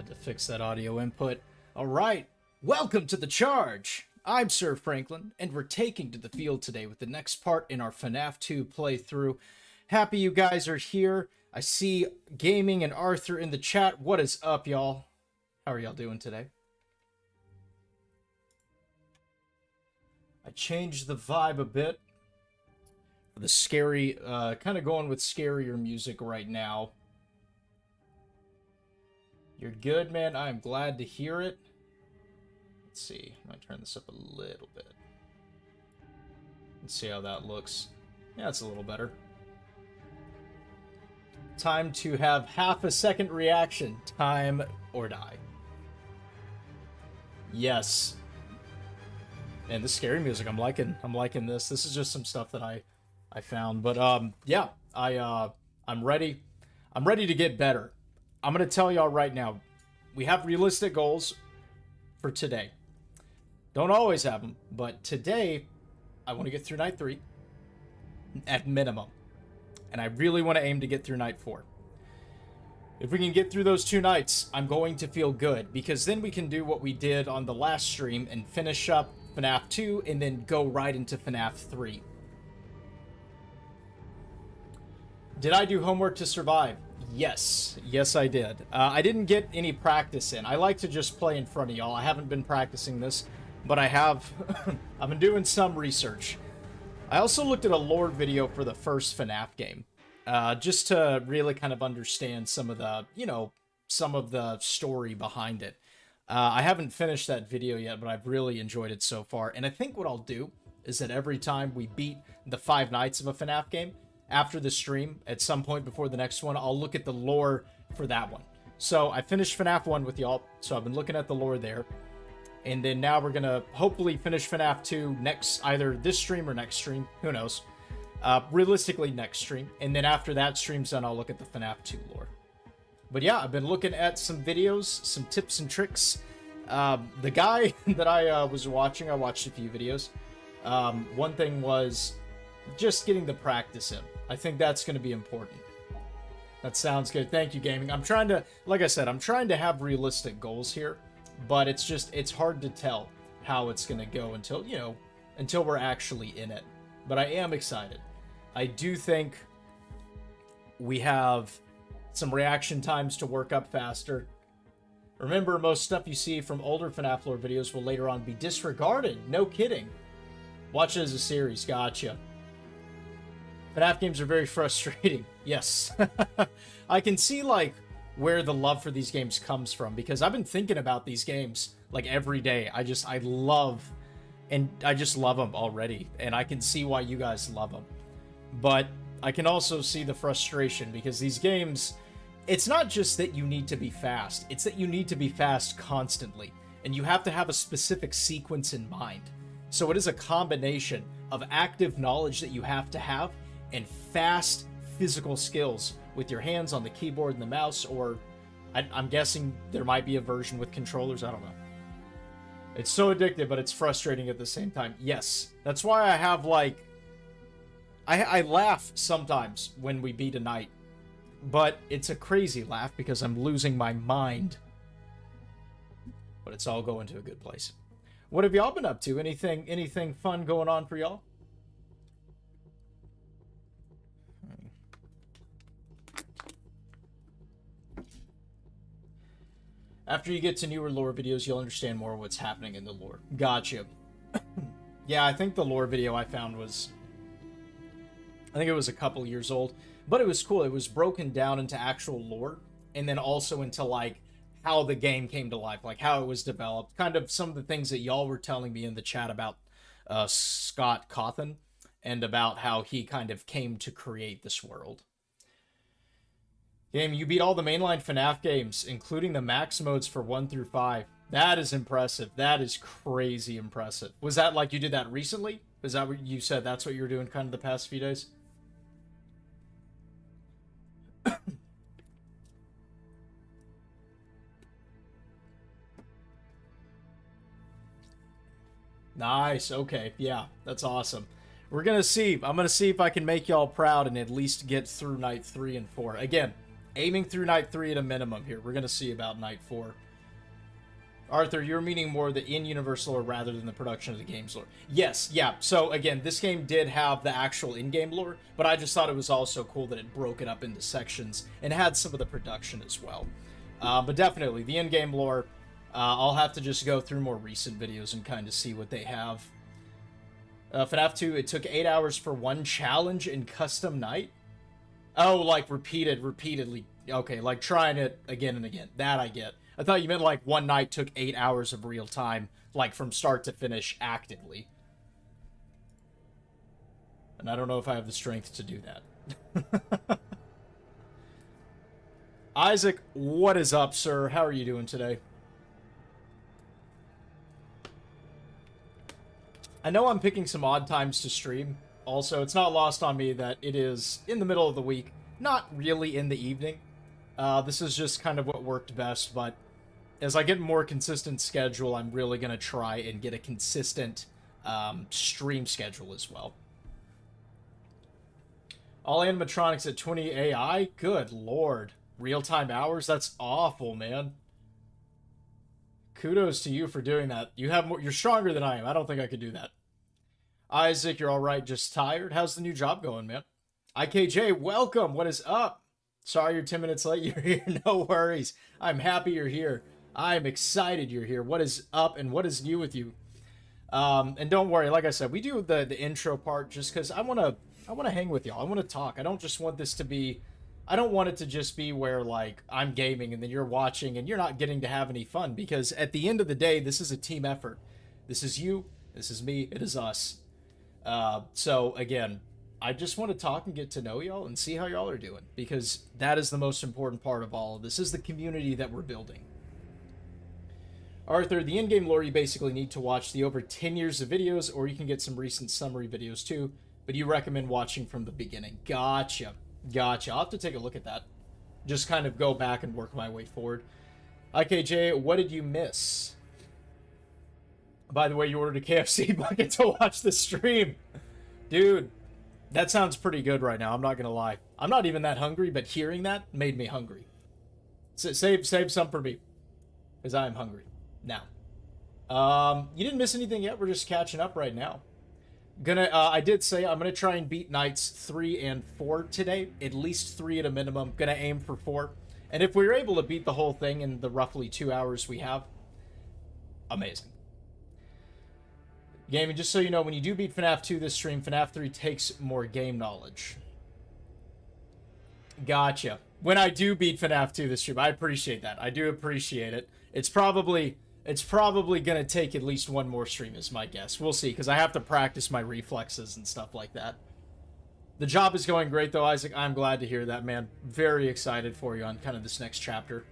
Had to fix that audio input. All right, welcome to The Charge. I'm Sir Franklin, and we're taking to the field today with the next part in our FNAF 2 playthrough. Happy you guys are here. I see Gaming and Arthur in the chat. What is up, y'all? How are y'all doing today? I changed the vibe a bit. The scary, kind of going with scarier music right now. You're good, man. I am glad to hear it. Let's see. I might turn this up a little bit. Let's see how that looks. Yeah, it's a little better. Time to have half a second reaction. Time or die. Yes. And the scary music, I'm liking this. This is just some stuff that I found. But yeah, I'm ready. I'm ready to get better. I'm going to tell y'all right now, we have realistic goals for today. Don't always have them, but today, I want to get through Night 3 at minimum. And I really want to aim to get through Night 4. If we can get through those 2 nights, I'm going to feel good, because then we can do what we did on the last stream and finish up FNAF 2 and then go right into FNAF 3. Did I do homework to survive? Yes. Yes, I did. I didn't get any practice in. I like to just play in front of y'all. I haven't been practicing this, but I have. I've been doing some research. I also looked at a lore video for the first FNAF game, just to really kind of understand some of the, some of the story behind it. I haven't finished that video yet, but I've really enjoyed it so far. And I think what I'll do is that every time we beat the 5 nights of a FNAF game, after the stream, at some point before the next one, I'll look at the lore for that one. So I finished FNAF 1 with y'all, so I've been looking at the lore there. And then now we're going to hopefully finish FNAF 2 next, either this stream or next stream, who knows. Realistically, next stream. And then after that stream's done, I'll look at the FNAF 2 lore. But yeah, I've been looking at some videos, some tips and tricks. The guy that I was watching, I watched a few videos. One thing was just getting the practice in. I think that's going to be important. That sounds good. Thank you, Gaming. I'm trying to, like I said, I'm trying to have realistic goals here, but it's hard to tell how it's going to go until, until we're actually in it. But I am excited. I do think we have some reaction times to work up faster. Remember, most stuff you see from older FNAF lore videos will later on be disregarded. No kidding. Watch it as a series. Gotcha. FNAF games are very frustrating. Yes. I can see, where the love for these games comes from, because I've been thinking about these games, every day. I just love them already, and I can see why you guys love them. But I can also see the frustration, because these games, it's not just that you need to be fast, it's that you need to be fast constantly, and you have to have a specific sequence in mind. So it is a combination of active knowledge that you have to have, and fast physical skills with your hands on the keyboard and the mouse, or I'm guessing there might be a version with controllers, I don't know. It's so addictive, but it's frustrating at the same time. Yes, that's why I have, I laugh sometimes when we beat a night, but it's a crazy laugh because I'm losing my mind. But it's all going to a good place. What have y'all been up to? Anything fun going on for y'all? After you get to newer lore videos, you'll understand more of what's happening in the lore. Gotcha. Yeah, I think the lore video I found was, I think it was a couple years old, but it was cool. It was broken down into actual lore, and then also into, how the game came to life, how it was developed. Kind of some of the things that y'all were telling me in the chat about Scott Cawthon, and about how he kind of came to create this world. Game, you beat all the mainline FNAF games, including the max modes for 1 through 5. That is impressive. That is crazy impressive. Was that you did that recently? Is that what you said? That's what you were doing kind of the past few days? Nice. Okay. Yeah, that's awesome. We're going to see. I'm going to see if I can make y'all proud and at least get through Night 3 and 4. Again, Aiming through night 3 at a minimum here. We're going to see about night 4. Arthur, you're meaning more the in-universe lore rather than the production of the game's lore. Yes, yeah. So, again, this game did have the actual in-game lore, but I just thought it was also cool that it broke it up into sections and had some of the production as well. But definitely, the in-game lore, I'll have to just go through more recent videos and kind of see what they have. FNAF 2, it took 8 hours for one challenge in custom night? Oh, like repeatedly. Okay, like trying it again and again. That I get. I thought you meant like one night took 8 hours of real time, like from start to finish actively. And I don't know if I have the strength to do that. Isaac, what is up, sir? How are you doing today? I know I'm picking some odd times to stream. Also, it's not lost on me that it is in the middle of the week, not really in the evening. This is just kind of what worked best, but as I get a more consistent schedule, I'm really going to try and get a consistent stream schedule as well. All animatronics at 20 AI? Good lord. Real-time hours? That's awful, man. Kudos to you for doing that. You have more, you're stronger than I am. I don't think I could do that. Isaac, you're all right, just tired? How's the new job going, man? IKJ, welcome. What is up? Sorry you're 10 minutes late. You're here. No worries. I'm happy you're here. I'm excited you're here. What is up and what is new with you? And don't worry, like I said, we do the intro part just because I want to hang with y'all. I want to talk. I don't just want this to be... I don't want it to just be where, like, I'm gaming and then you're watching and you're not getting to have any fun, because at the end of the day, this is a team effort. This is you, this is me, it is us. So, again, I just want to talk and get to know y'all and see how y'all are doing, because that is the most important part of all of this, is the community that we're building. Arthur, the in-game lore, you basically need to watch the over 10 years of videos, or you can get some recent summary videos too, but you recommend watching from the beginning. Gotcha. Gotcha. I'll have to take a look at that. Just kind of go back and work my way forward. IKJ, what did you miss? By the way, you ordered a KFC bucket to watch the stream. Dude, that sounds pretty good right now. I'm not going to lie. I'm not even that hungry, but hearing that made me hungry. Save some for me, because I am hungry. Now, you didn't miss anything yet. We're just catching up right now. I did say I'm gonna try and beat nights 3 and 4 today, at least 3 at a minimum. Gonna aim for 4, and if we're able to beat the whole thing in the roughly 2 hours we have, amazing. Gaming, just so you know, when you do beat FNAF 2 this stream, FNAF 3 takes more game knowledge. Gotcha. When I do beat FNAF 2 this stream, I appreciate that. I do appreciate it. It's probably going to take at least one more stream, is my guess. We'll see, because I have to practice my reflexes and stuff like that. The job is going great, though, Isaac. I'm glad to hear that, man. Very excited for you on kind of this next chapter.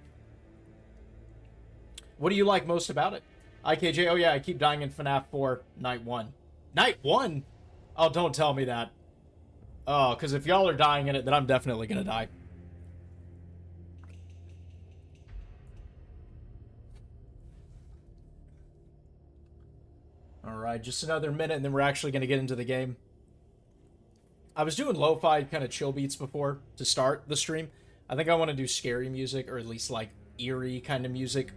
What do you like most about it? IKJ, oh yeah, I keep dying in FNAF 4, Night 1. Night 1? Oh, don't tell me that. Oh, because if y'all are dying in it, then I'm definitely going to die. Alright, just another minute and then we're actually going to get into the game. I was doing lo-fi kind of chill beats before to start the stream. I think I want to do scary music, or at least like eerie kind of music.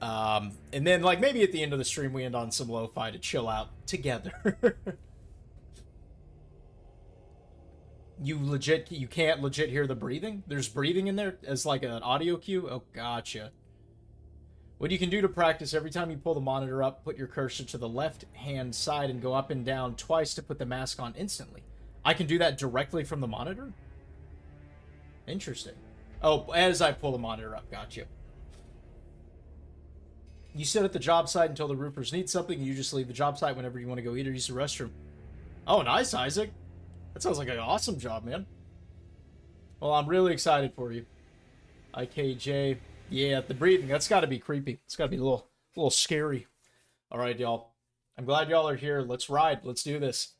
And then like maybe at the end of the stream we end on some lo-fi to chill out together. You can't legit hear the breathing? There's breathing in there as like an audio cue? Oh, gotcha. What you can do to practice, every time you pull the monitor up, put your cursor to the left-hand side and go up and down twice to put the mask on instantly. I can do that directly from the monitor? Interesting. Oh, as I pull the monitor up, gotcha. You sit at the job site until the roofers need something, and you just leave the job site whenever you want to go eat or use the restroom. Oh, nice, Isaac. That sounds like an awesome job, man. Well, I'm really excited for you. IKJ... Yeah, the breathing, that's got to be creepy. It's got to be a little scary. All right, y'all. I'm glad y'all are here. Let's ride. Let's do this.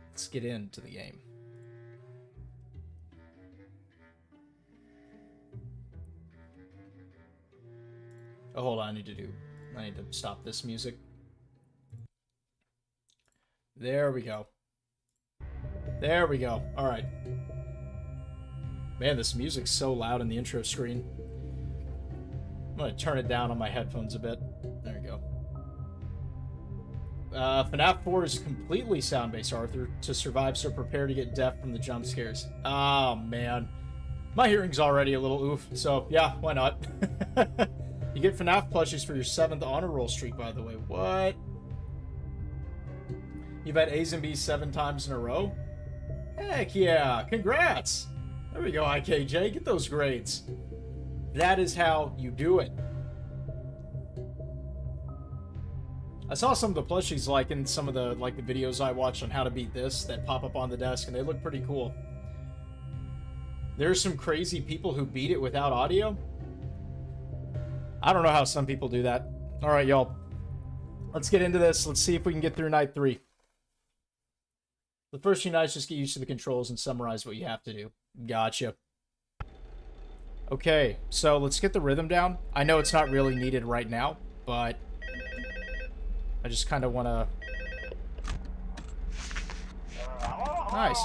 Let's get into the game. Oh, hold on. I need to stop this music. There we go. There we go. All right. Man, this music's so loud in the intro screen. I'm gonna turn it down on my headphones a bit. There you go. FNAF 4 is completely sound-based, Arthur. To survive, so prepare to get deaf from the jump scares. Oh, man. My hearing's already a little oof, so yeah, why not? You get FNAF plushies for your 7th honor roll streak, by the way. What? You've had A's and B's 7 times in a row? Heck yeah! Congrats! There we go, IKJ. Get those grades. That is how you do it. I saw some of the plushies like in some of the the videos I watched on how to beat this that pop up on the desk, and they look pretty cool. There's some crazy people who beat it without audio. I don't know how some people do that. All right, y'all. Let's get into this. Let's see if we can get through night 3. The first few nights, just get used to the controls and summarize what you have to do. Gotcha. Okay, so let's get the rhythm down. I know it's not really needed right now, but I just kind of want to... Nice.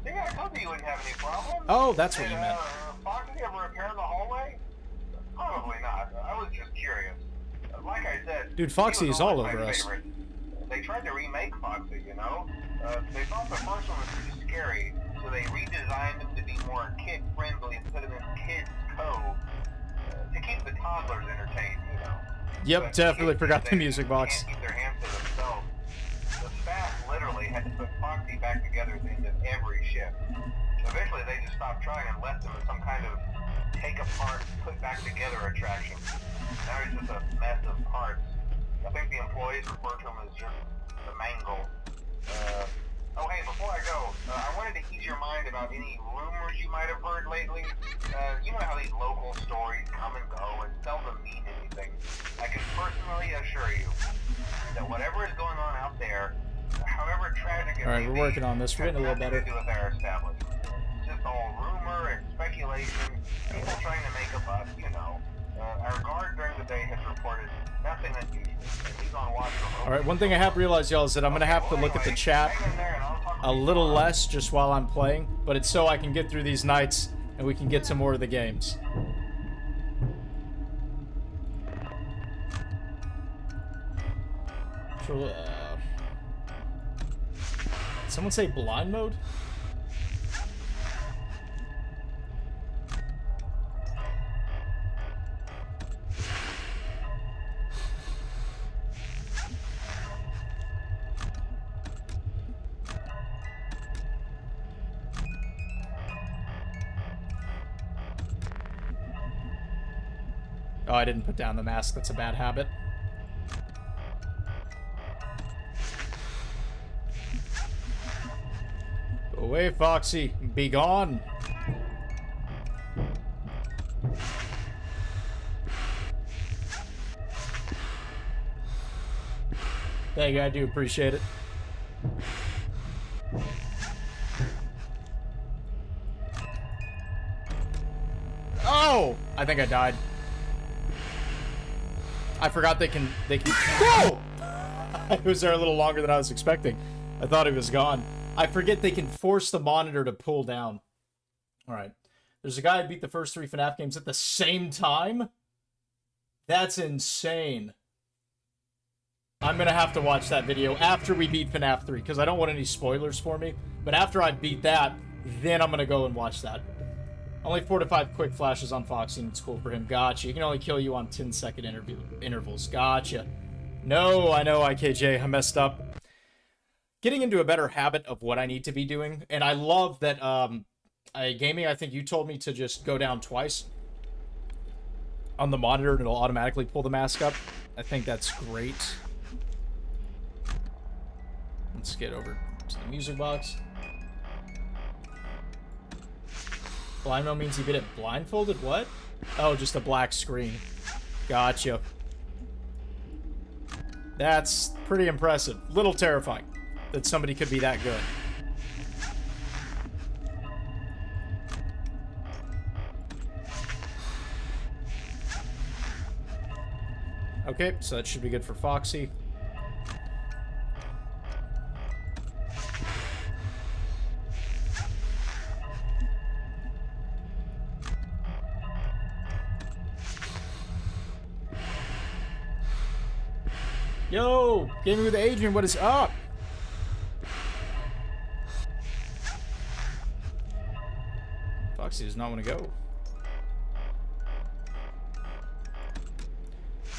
Yeah, I told you you wouldn't have any problems. Oh, that's what you meant. Foxy ever repair the hallway? Probably not. I was just curious. Like I said... Dude, Foxy is all over us. They tried to remake Foxy, you know? They thought the first one was too scary, so they redesigned him to be more kid-friendly and put him in Kids Cove to keep the toddlers entertained, you know? Yep, But definitely kids forgot the these music days box. can't keep their hands to themselves. The staff literally had to put Foxy back together at the end of every shift. Eventually, they just stopped trying and left him as some kind of take-apart, put-back-together attraction. Now he's just a mess of parts. I think the employees refer to him as just the mangle. Oh, hey, before I go, I wanted to ease your mind about any rumors you might have heard lately. You know how these local stories come and go and seldom mean anything. I can personally assure you that whatever is going on out there, however tragic it may be, Alright, we're working on this. We're getting a little better. has nothing to do with our establishment. It's just all rumor and speculation, people trying to make a buck, you know. Our guard during the day has reported nothing unusual, and he's on watch for... Alright, one thing I have realized, y'all, is that I'm going to have to look at the chat a little less just while I'm playing, but it's so I can get through these nights and we can get to more of the games. So, did someone say blind mode? Oh, I didn't put down the mask. That's a bad habit. Go away, Foxy. Be gone. Thank you. I do appreciate it. Oh! I think I died. I forgot they can... Whoa! It was there a little longer than I was expecting. I thought he was gone. I forget they can force the monitor to pull down. Alright. There's a guy who beat the first 3 FNAF games at the same time? That's insane. I'm gonna have to watch that video after we beat FNAF 3, because I don't want any spoilers for me. But after I beat that, then I'm gonna go and watch that. Only 4 to 5 quick flashes on Foxy, and it's cool for him. Gotcha. He can only kill you on 10-second intervals. Gotcha. No, I know, IKJ. I messed up. Getting into a better habit of what I need to be doing. And I love that, gaming, I think you told me to just go down twice on the monitor, and it'll automatically pull the mask up. I think that's great. Let's get over to the music box. Blind mode means you get it blindfolded? What? Oh, just a black screen. Gotcha. That's pretty impressive. Little terrifying that somebody could be that good. Okay, so that should be good for Foxy. Yo, Gaming with Adrian, what is up? Foxy does not want to go.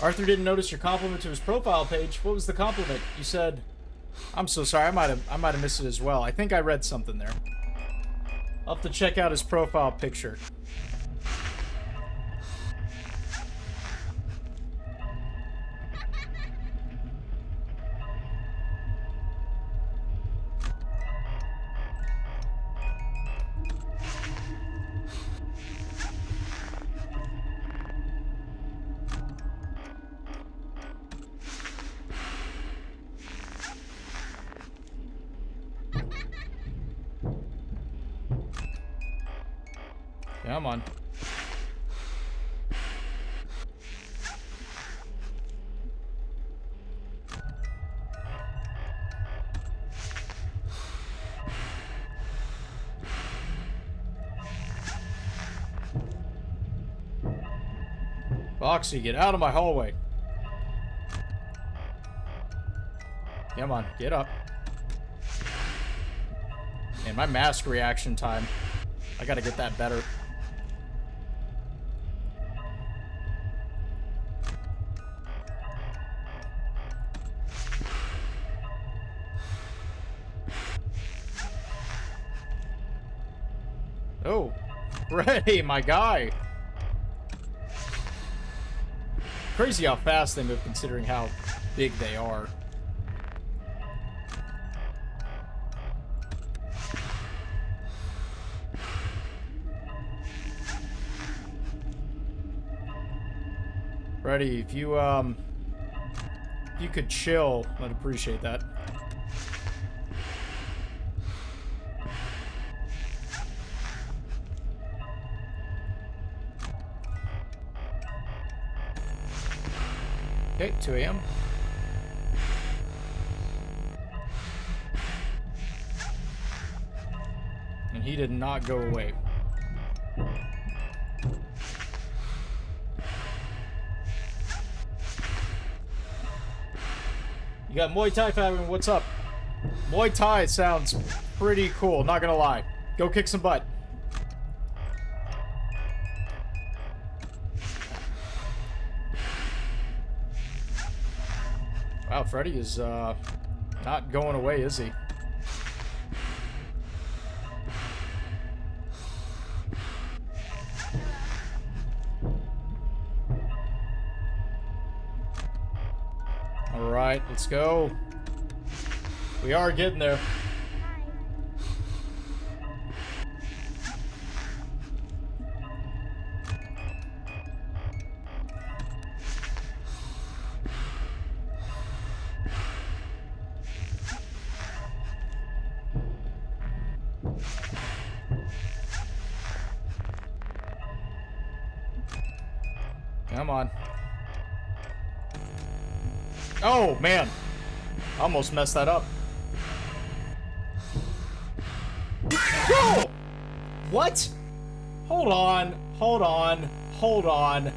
Arthur didn't notice your compliment to his profile page. What was the compliment? You said, I'm so sorry, I might have missed it as well. I think I read something there. I'll have to check out his profile picture. Come on. Foxy, get out of my hallway. Come on, get up. Man, my mask reaction time. I gotta get that better. Oh, Freddy, my guy. Crazy how fast they move considering how big they are. Freddy, if you could chill, I'd appreciate that. Okay, 2 a.m. And he did not go away. You got Muay Thai, Fabian. What's up? Muay Thai sounds pretty cool, not gonna lie. Go kick some butt. Wow, Freddy is not going away, is he? All right, let's go. We are getting there. Come on. Oh, man. Almost messed that up. Whoa! What? Hold on. Hold on. Hold on.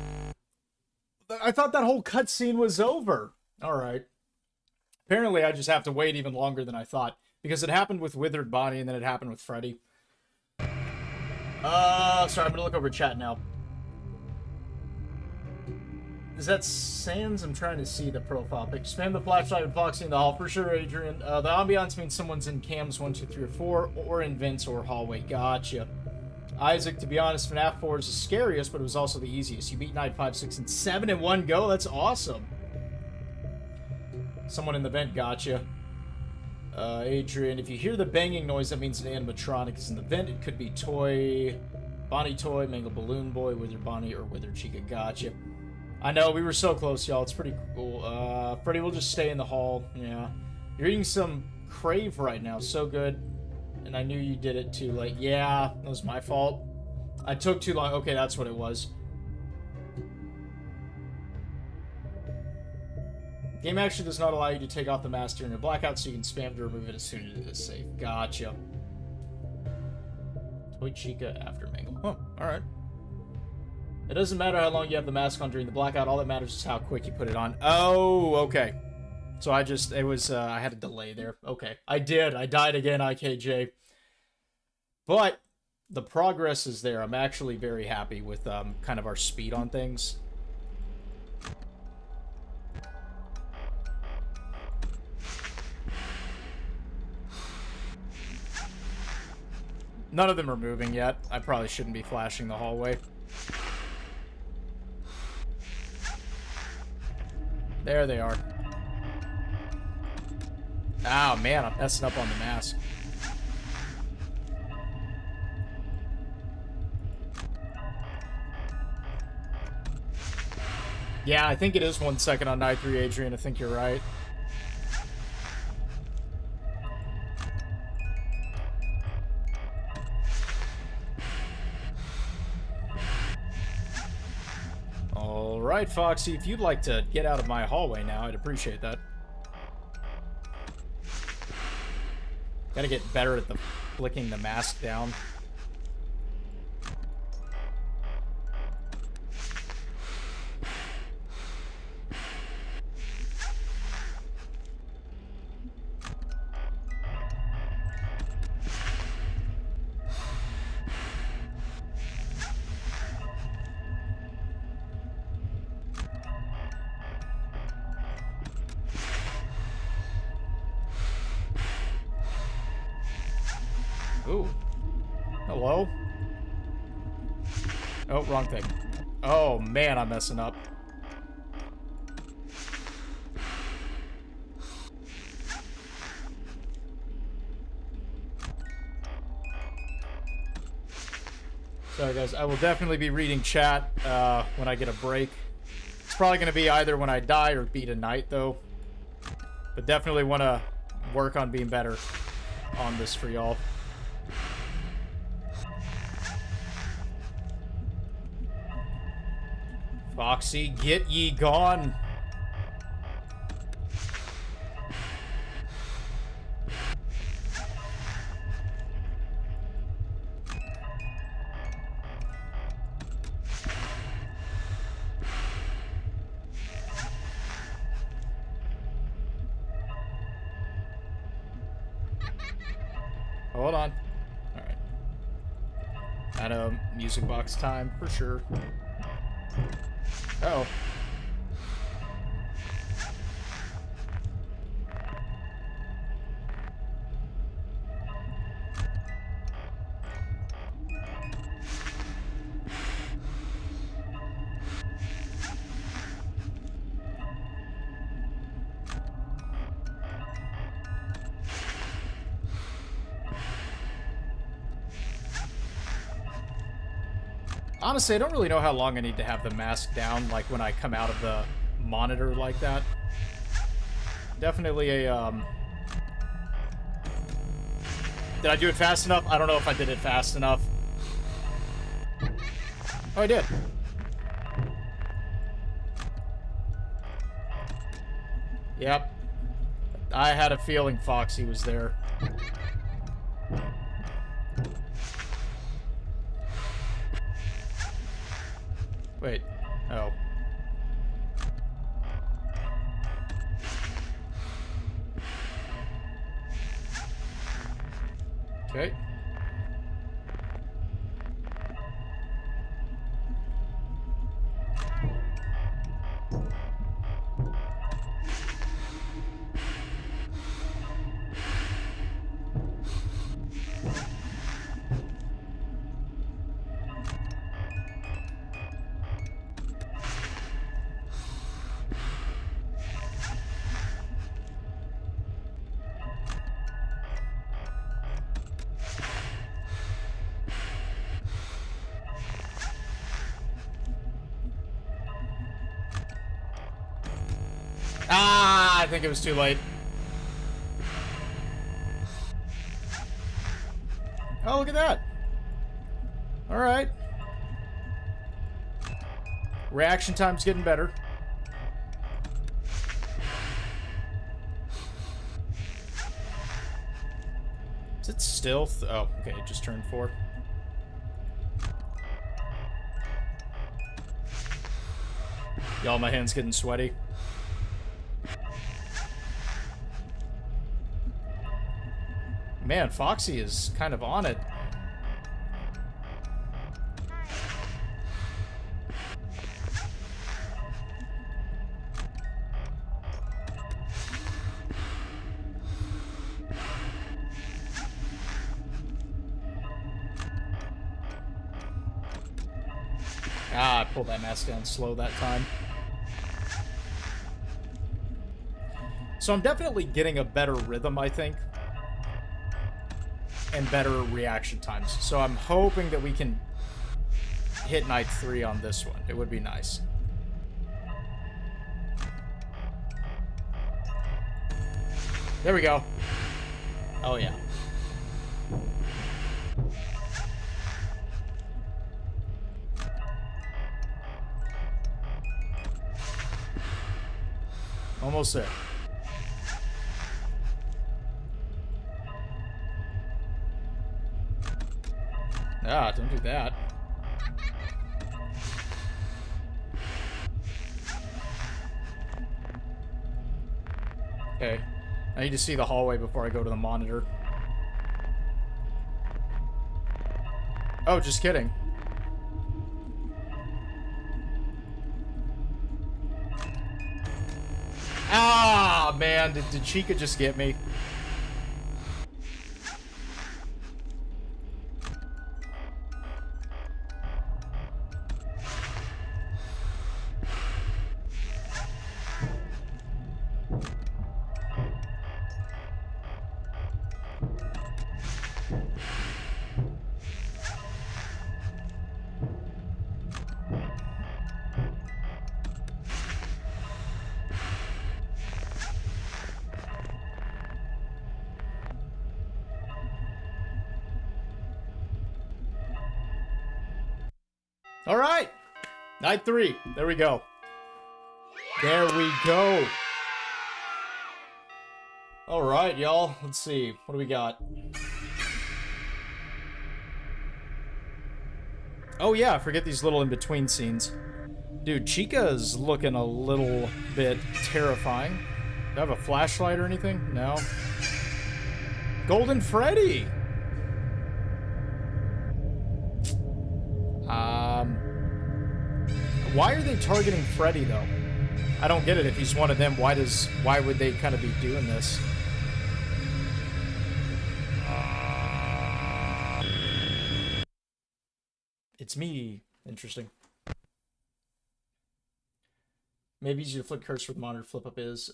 I thought that whole cutscene was over. Alright. Apparently, I just have to wait even longer than I thought. Because it happened with Withered Bonnie, and then it happened with Freddy. Sorry, I'm gonna look over chat now. Is that Sans? I'm trying to see the profile pic. Spam the flashlight with Foxy in the hall. For sure, Adrian. The ambiance means someone's in cams 1, 2, 3, or 4, or in vents or hallway. Gotcha. Isaac, to be honest, FNAF 4 is the scariest, but it was also the easiest. You beat Night 5, 6, and 7 in one go? That's awesome. Someone in the vent, gotcha. Adrian, if you hear the banging noise, that means an animatronic is in the vent. It could be Toy, Bonnie Toy, Mangle Balloon Boy, Withered Bonnie, or Withered Chica. Gotcha. I know, we were so close, y'all. It's pretty cool. Freddy will just stay in the hall. Yeah. You're eating some Crave right now. So good. And I knew you did it too late. Yeah, that was my fault. I took too long. Okay, that's what it was. Game actually does not allow you to take off the mask during your blackout, so you can spam to remove it as soon as it is safe. Gotcha. Toy Chica after Mangle. Huh, alright. It doesn't matter how long you have the mask on during the blackout. All that matters is how quick you put it on. Oh, okay. So it was, I had a delay there. Okay, I did. I died again, IKJ. But the progress is there. I'm actually very happy with kind of our speed on things. None of them are moving yet. I probably shouldn't be flashing the hallway. There they are. Oh, man, I'm messing up on the mask. Yeah, I think it is 1 second on night 3, Adrian. I think you're right. Alright, Foxy, if you'd like to get out of my hallway now, I'd appreciate that. Gotta get better at the flicking the mask down. Ooh. Hello? Oh, wrong thing. Oh, man, I'm messing up. Sorry, guys. I will definitely be reading chat when I get a break. It's probably going to be either when I die or beat a night, though. But definitely want to work on being better on this for y'all. Foxy, get ye gone. Hold on. Alright. I know, music box time, for sure. Uh-oh. Honestly, I don't really know how long I need to have the mask down, like when I come out of the monitor like that. Definitely a, Did I do it fast enough? I don't know if I did it fast enough. Oh, I did. Yep. I had a feeling Foxy was there. Wait. Oh. Okay. Ah, I think it was too late. Oh, look at that. All right. Reaction time's getting better. Is it still? Oh, okay, it just turned 4. Y'all, my hand's getting sweaty. man, Foxy is kind of on it. Ah, I pulled that mask down slow that time. So I'm definitely getting a better rhythm, I think. And better reaction times. So I'm hoping that we can hit night 3 on this one. It would be nice. There we go. Oh, yeah. Almost there. Ah, don't do that. Okay. I need to see the hallway before I go to the monitor. Oh, just kidding. Ah, man, did Chica just get me? All right. Night 3. There we go. There we go. All right, y'all. Let's see. What do we got? Oh, yeah. Forget these little in-between scenes. Dude, Chica's looking a little bit terrifying. Do I have a flashlight or anything? No. Golden Freddy! Why are they targeting Freddy, though? I don't get it. If he's one of them, why would they kind of be doing this? It's me. Interesting. Maybe easy to flip cursor with monitor flip up is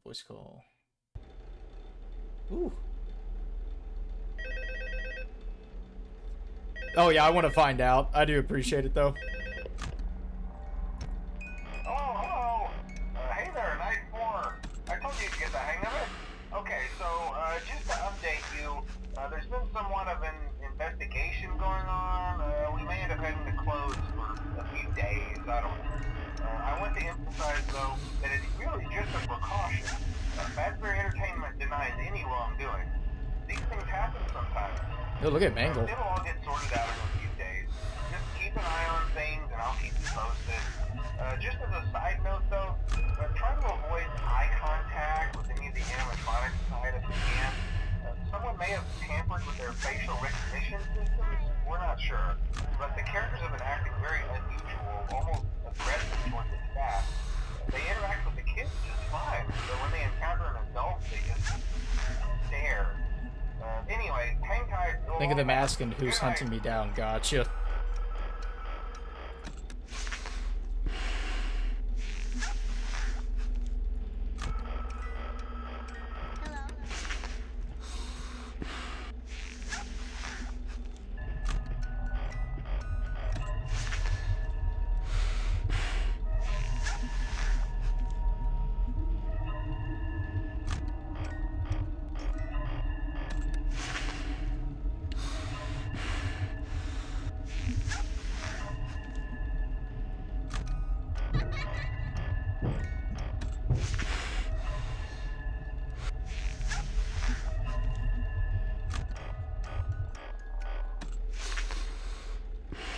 voice call. Ooh. Oh yeah, I want to find out. I do appreciate it though. Oh, hello. Hey there, night 4. I told you to get the hang of it. Okay, so just to update you, there's been somewhat of an investigation going on. We may end up having to close for a few days. I don't know. I want to emphasize, though, that it's really just a precaution. Fazbear Entertainment denies any wrongdoing. These things happen sometimes. Oh, look at Mangle. It'll all get sorted out in a few days. Just keep an eye on things, and I'll keep you posted. Just as a side note, though, try to avoid eye contact with any of the animatronic side if you can. Someone may have tampered with their facial recognition systems. We're not sure. But the characters have been acting very unusual, almost aggressive towards the staff. They interact with the kids just fine, but when they encounter an adult, they just stare. Anyway, hang tight. Think of them asking who's hunting me down. Gotcha.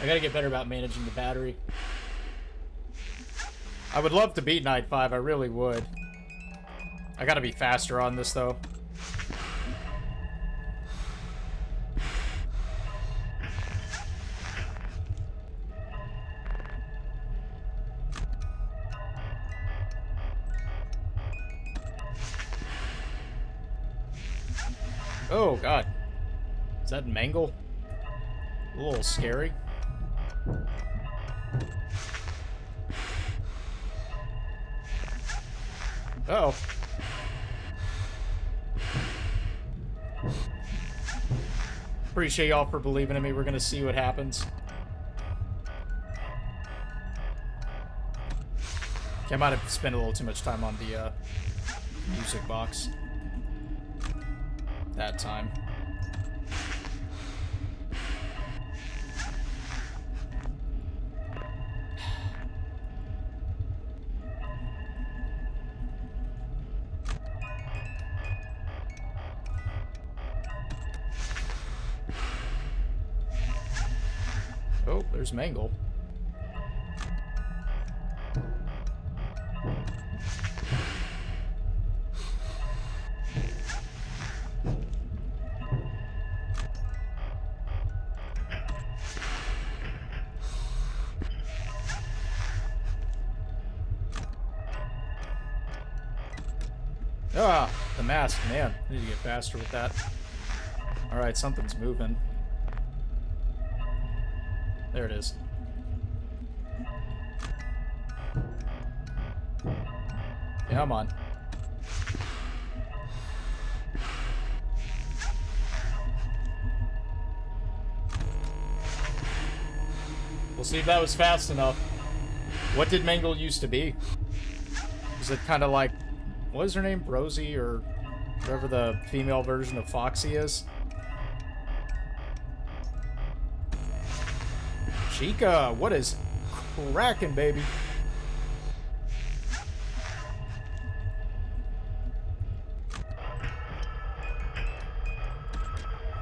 I gotta get better about managing the battery. I would love to beat Night 5, I really would. I gotta be faster on this, though. Oh, God. Is that Mangle? A little scary. Uh-oh. Appreciate y'all for believing in me. We're gonna see what happens. Okay, I might have spent a little too much time on the music box that time. Oh, there's Mangle. Ah, the mask, man. I need to get faster with that. Alright, something's moving. There it is. Come on. We'll see if that was fast enough. What did Mangle used to be? Was it kind of like... What is her name? Rosie, or whatever the female version of Foxy is? Chica, what is cracking, baby?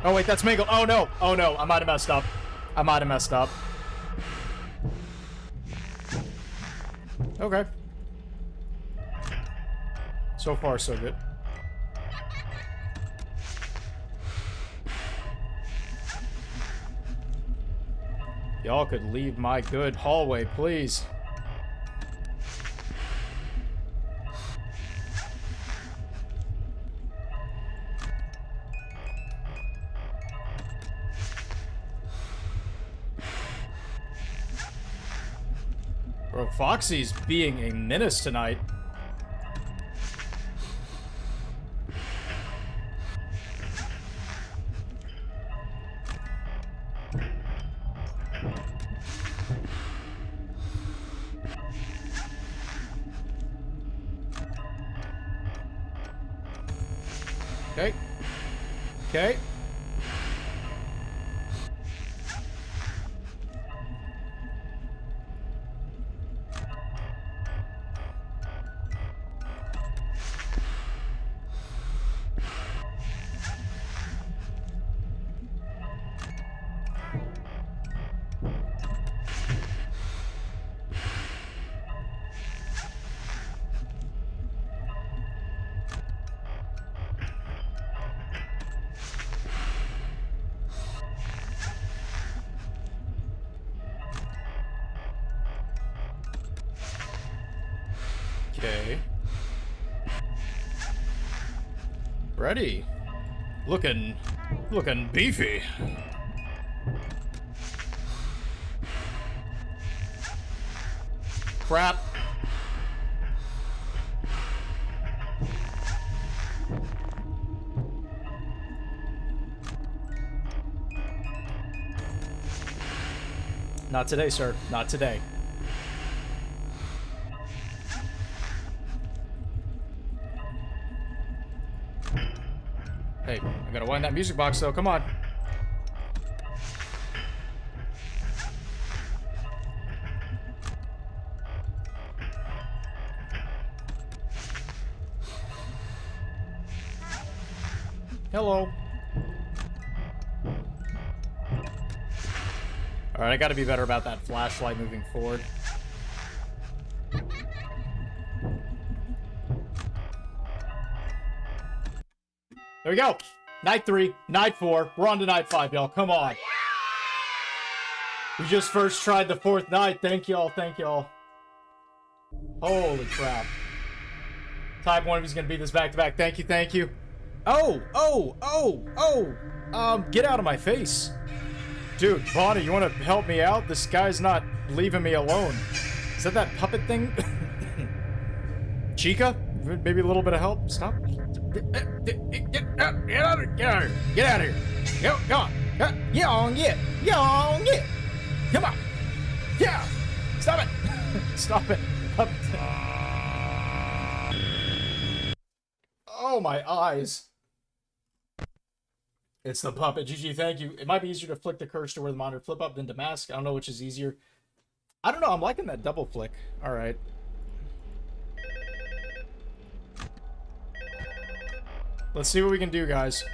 Oh, wait, that's Mangle. Oh, no. Oh, no. I might have messed up. I might have messed up. Okay. So far, so good. Y'all could leave my good hallway, please. Bro, Foxy's being a menace tonight. Okay. Okay. Okay. Freddy. Looking beefy. Crap. Not today, sir. Not today. Hey, I gotta wind that music box though, come on. Hello. Alright, I gotta be better about that flashlight moving forward. There we go. Night 3, night 4. We're on to night 5, y'all. Come on. We just first tried the 4th night. Thank y'all. Thank y'all. Holy crap. Type 1 of you's gonna beat this back to back. Thank you. Thank you. Get out of my face. Dude, Bonnie, you want to help me out? This guy's not leaving me alone. Is that puppet thing? Chica? Maybe a little bit of help? Stop. Get out of here. Get out of here. Go on. Get on. Come on. Yeah. Stop it. Stop it. Oh, my eyes. It's the puppet. GG, thank you. It might be easier to flick the cursor to where the monitor flip up than to mask. I don't know which is easier. I don't know. I'm liking that double flick. All right. Let's see what we can do, guys.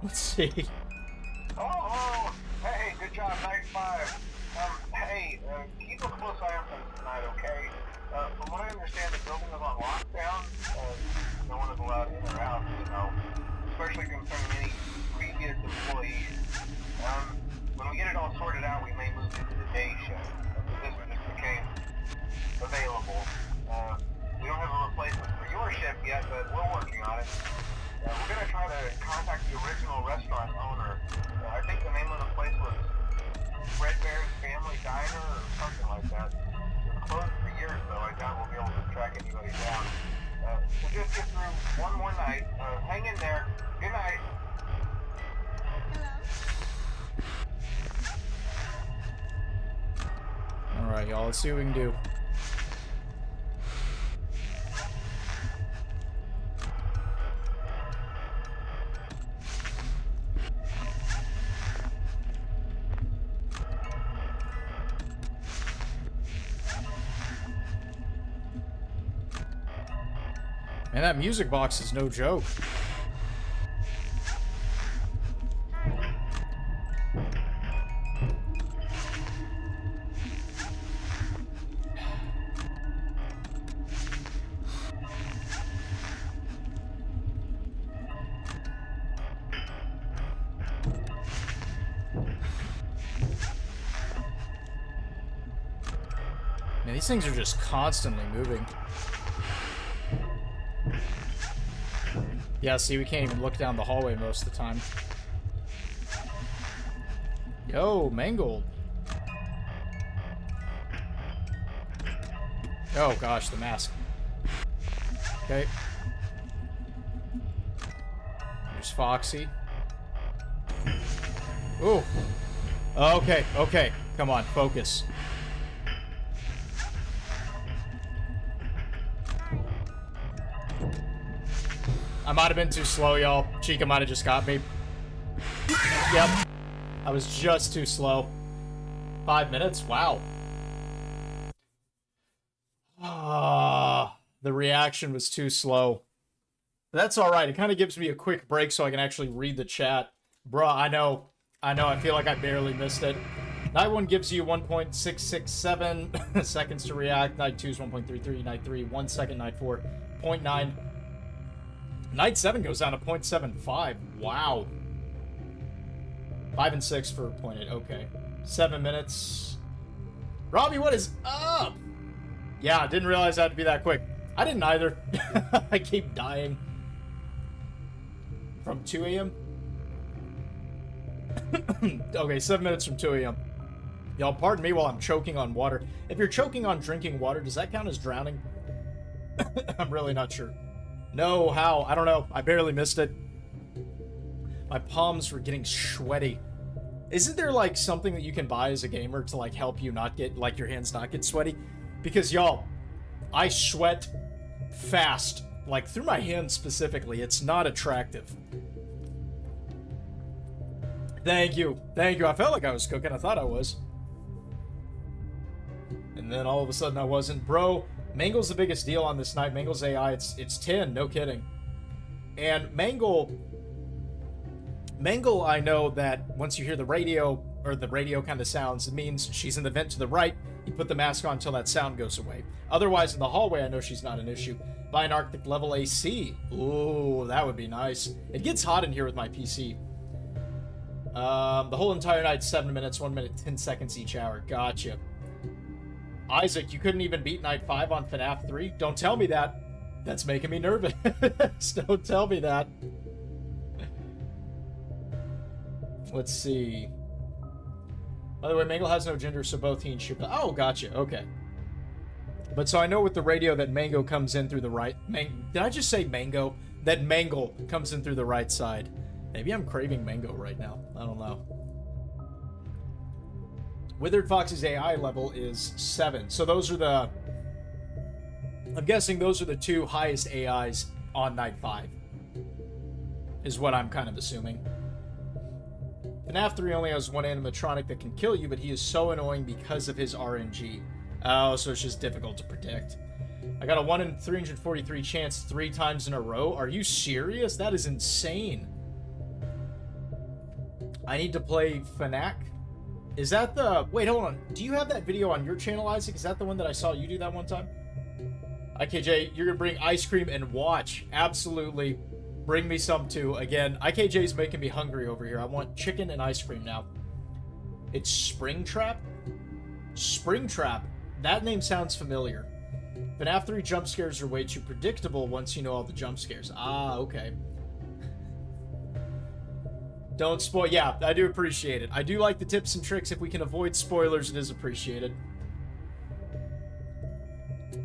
Let's see. Oh, hey, good job, night 5. Hey, keep a close eye on things tonight, okay? From what I understand, the building is on lockdown. No one is allowed in or out, especially concerning any previous employees. When we get it all sorted out, we may move into the day shift. This one just became available. We don't have a replacement for your shift yet, but we're working on it. We're going to try to contact the original restaurant owner. I think the name of the place was Freddy's Family Diner or something like that. It was closed for years, though. I doubt we'll be able to track anybody down. So just get through one more night. Hang in there. Good night. Alright, y'all. Let's see what we can do. Man, that music box is no joke. Man, these things are just constantly moving. Yeah, see, we can't even look down the hallway most of the time. Yo, Mangold. Oh, gosh, the mask. Okay. There's Foxy. Ooh. Okay, okay. Come on, focus. I might have been too slow, y'all. Chica might have just got me. Yep. I was just too slow. 5 minutes? Wow. The reaction was too slow. That's alright. It kind of gives me a quick break so I can actually read the chat. Bruh, I know. I feel like I barely missed it. Night 1 gives you 1.667 seconds to react. Night 2 is 1.33. Night 3, 1 second. Night 4, 0.9. Night 7 goes down to 0.75. Wow. 5 and 6 for 0.8. Okay. 7 minutes. Robbie, what is up? Yeah, I didn't realize that would be that quick. I didn't either. I keep dying. From 2 a.m.? Okay, 7 minutes from 2 a.m. Y'all, pardon me while I'm choking on water. If you're choking on drinking water, does that count as drowning? I'm really not sure. No, how? I don't know. I barely missed it. My palms were getting sweaty. Isn't there, like, something that you can buy as a gamer to, like, help you not get, like, your hands not get sweaty? Because, y'all, I sweat fast. Like, through my hands specifically. It's not attractive. Thank you. Thank you. I felt like I was cooking. I thought I was. And then all of a sudden I wasn't. Bro, Mangle's the biggest deal on this night. Mangle's AI, it's 10, no kidding. And Mangle, I know that once you hear the radio, or the radio kind of sounds, it means she's in the vent to the right. You put the mask on until that sound goes away. Otherwise, in the hallway, I know she's not an issue. Buy an Arctic level AC. Ooh, that would be nice. It gets hot in here with my PC. The whole entire night, 7 minutes, 1 minute, 10 seconds each hour. Gotcha. Isaac, you couldn't even beat Night 5 on FNAF 3? Don't tell me that. That's making me nervous. Don't tell me that. Let's see. By the way, Mango has no gender, so both he and she... Oh, gotcha. Okay. But so I know with the radio that Mango comes in through the right... Did I just say Mango? That Mangle comes in through the right side. Maybe I'm craving Mango right now. I don't know. Withered Fox's AI level is 7. So those are the... I'm guessing those are the 2 highest AIs on Night 5. Is what I'm kind of assuming. FNAF 3 only has one animatronic that can kill you, but he is so annoying because of his RNG. Oh, so it's just difficult to predict. I got a 1 in 343 chance 3 times in a row. Are you serious? That is insane. I need to play FNAF. Is that the... Wait, hold on. Do you have that video on your channel, Isaac? Is that the one that I saw you do that one time? IKJ, you're going to bring ice cream and watch. Absolutely. Bring me some too. Again, IKJ's making me hungry over here. I want chicken and ice cream now. It's Springtrap? Springtrap. That name sounds familiar. FNAF 3 jump scares are way too predictable once you know all the jump scares. Ah, okay. Don't spoil. Yeah, I do appreciate it. I do like the tips and tricks. If we can avoid spoilers, it is appreciated.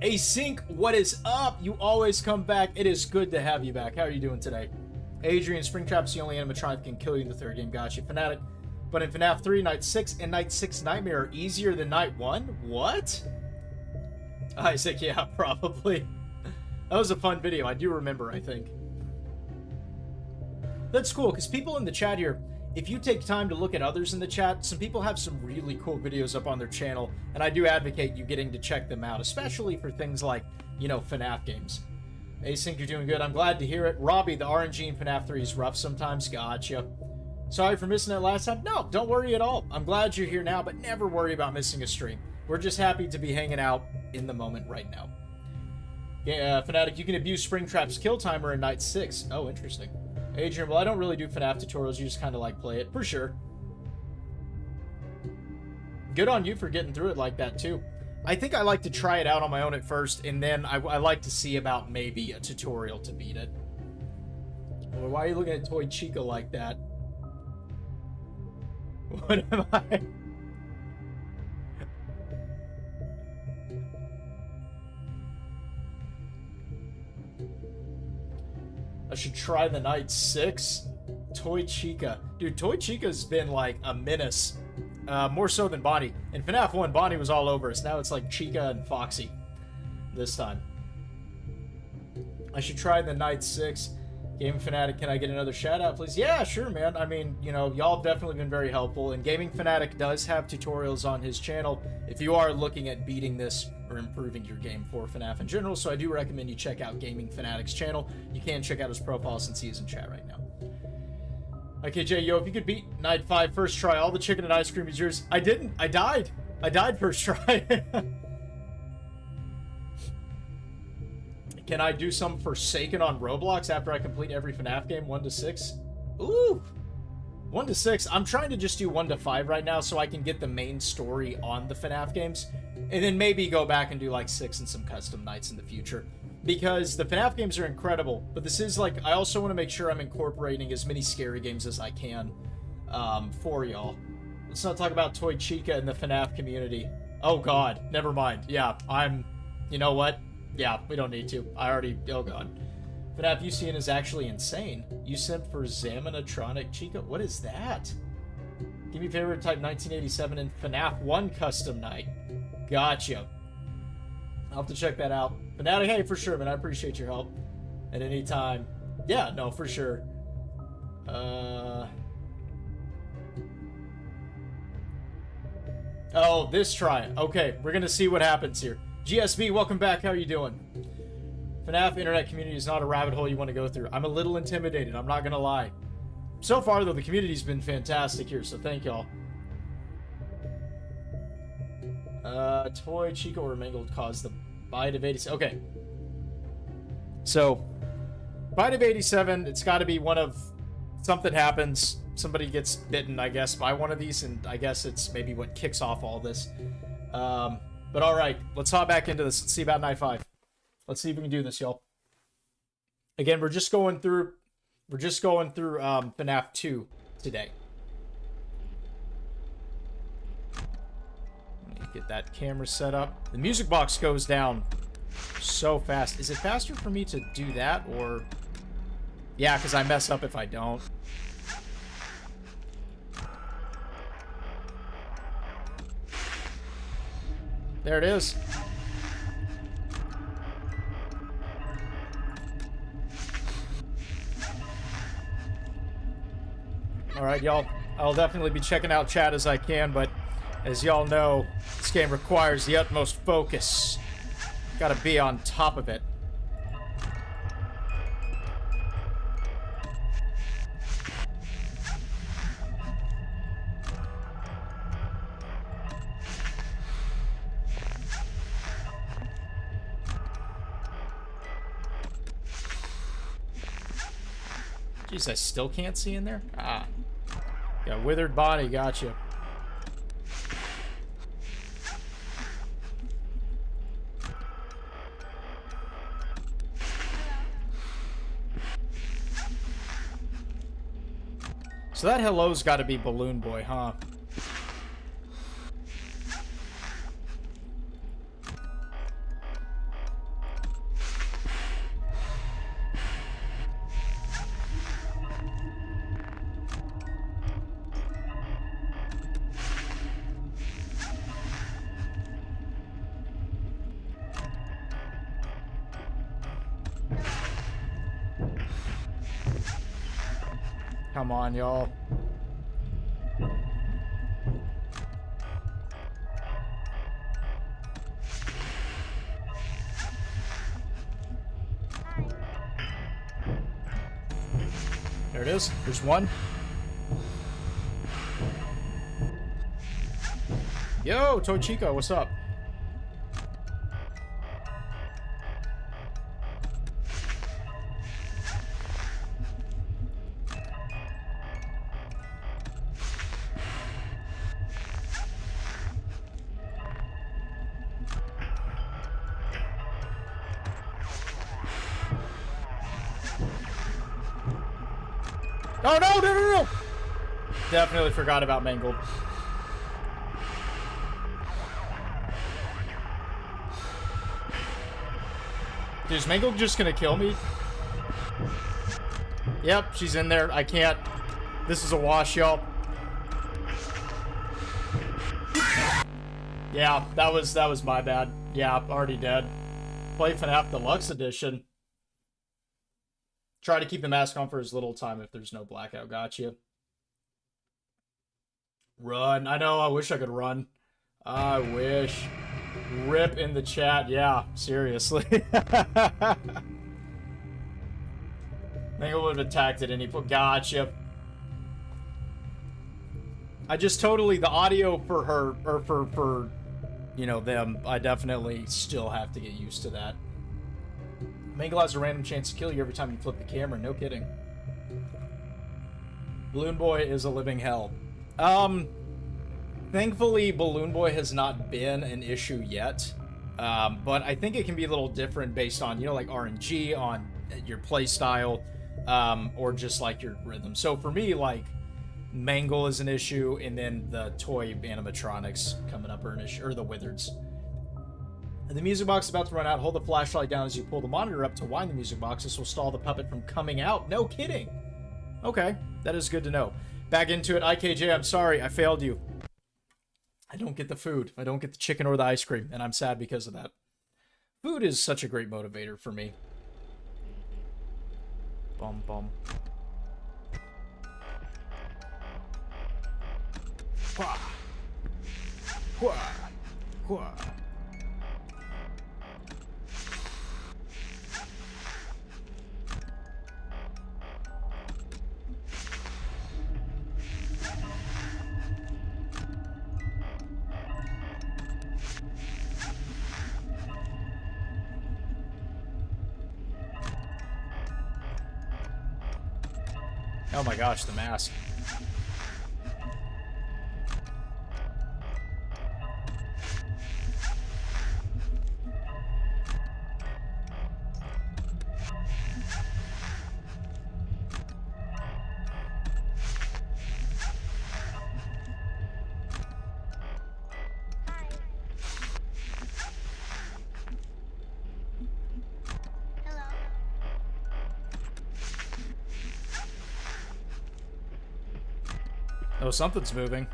Async, what is up? You always come back. It is good to have you back. How are you doing today? Adrian, Springtrap's the only animatronic that can kill you in the 3rd game. Gotcha. Fanatic. But in FNAF 3, Night 6 and Night 6 Nightmare are easier than Night 1? What? Isaac, yeah, probably. That was a fun video. I do remember, I think. That's cool, because people in the chat here, if you take time to look at others in the chat, some people have some really cool videos up on their channel, and I do advocate you getting to check them out, especially for things like, you know, FNAF games. Async, you're doing good. I'm glad to hear it. Robbie, the RNG in FNAF 3 is rough sometimes. Gotcha. Sorry for missing that last time. No, don't worry at all. I'm glad you're here now, but never worry about missing a stream. We're just happy to be hanging out in the moment right now. Yeah, Fanatic, you can abuse Springtrap's kill timer in Night 6. Oh, interesting. Adrian, well, I don't really do FNAF tutorials. You just kind of like play it. For sure. Good on you for getting through it like that, too. I think I like to try it out on my own at first, and then I like to see about maybe a tutorial to beat it. Well, why are you looking at Toy Chica like that? What am I? I should try the Night 6. Toy Chica. Dude, Toy Chica's been like a menace. More so than Bonnie. In FNAF 1, Bonnie was all over us. Now it's like Chica and Foxy. This time. I should try the Night 6. Gaming Fanatic, can I get another shout out, please? Yeah, sure, man. I mean, you know, y'all have definitely been very helpful. And Gaming Fanatic does have tutorials on his channel if you are looking at beating this or improving your game for FNAF in general. So I do recommend you check out Gaming Fanatic's channel. You can check out his profile since he is in chat right now. Okay, Jay, yo, if you could beat Night 5 first try, all the chicken and ice cream is yours. I didn't. I died. I died first try. Can I do some Forsaken on Roblox after I complete every FNAF game? 1 to 6? Ooh! 1 to 6. I'm trying to just do 1 to 5 right now so I can get the main story on the FNAF games. And then maybe go back and do like 6 and some custom nights in the future. Because the FNAF games are incredible, but this is like, I also want to make sure I'm incorporating as many scary games as I can for y'all. Let's not talk about Toy Chica in the FNAF community. Oh god, never mind. Yeah, you know what? Yeah, we don't need to. I already... Oh, God. FNAF UCN is actually insane. You sent for Zamanatronic Chica? What is that? Give me favorite type 1987 and FNAF 1 custom night. Gotcha. I'll have to check that out. Fanatic, hey, for sure, man. I appreciate your help. At any time. Yeah, no, for sure. Oh, this try. Okay, we're gonna see what happens here. GSB, welcome back. How are you doing? FNAF internet community is not a rabbit hole you want to go through. I'm a little intimidated. I'm not going to lie. So far, though, the community's been fantastic here, so thank y'all. Toy Chico or Mangled caused the bite of 87. Okay. So, bite of 87, it's got to be one of... Something happens. Somebody gets bitten, I guess, by one of these, and I guess it's maybe what kicks off all this. But alright, let's hop back into this. Let's see about Night 5. Let's see if we can do this, y'all. Again, we're just going through FNAF 2 today. Let me get that camera set up. The music box goes down so fast. Is it faster for me to do that, or... Yeah, because I mess up if I don't. There it is. Alright, y'all. I'll definitely be checking out chat as I can, but as y'all know, this game requires the utmost focus. Gotta be on top of it. Jeez, I still can't see in there? Ah. Got withered body, gotcha. So that hello's gotta be Balloon Boy, huh? Come on, y'all. There it is. There's one. Yo, Toy Chico, what's up? Oh, no, no, no, no! Definitely forgot about Mangled. Dude, is Mangled just gonna kill me? Yep, she's in there. I can't. This is a wash, y'all. Yeah, that was my bad. Yeah, already dead. Play FNAF Deluxe Edition. Try to keep the mask on for as little time if there's no blackout. Gotcha. Run. I know, I wish I could run. I wish. Rip in the chat. Yeah, seriously. Mangle would have attacked at any point. Gotcha. I just totally, the audio for her, or for, you know, them, I definitely still have to get used to that. Mangle has a random chance to kill you every time you flip the camera. No kidding. Balloon Boy is a living hell. Thankfully, Balloon Boy has not been an issue yet. But I think it can be a little different based on, you know, like RNG, on your play style, or just like your rhythm. So for me, like, Mangle is an issue, and then the toy animatronics coming up are an issue, or the Wizards. The music box is about to run out. Hold the flashlight down as you pull the monitor up to wind the music box. This will stall the puppet from coming out. No kidding. Okay, that is good to know. Back into it. IKJ, I'm sorry. I failed you. I don't get the food. I don't get the chicken or the ice cream, and I'm sad because of that. Food is such a great motivator for me. Bum, bum. Hua. Hua. Hua. Oh my gosh, the mask. Oh, something's moving.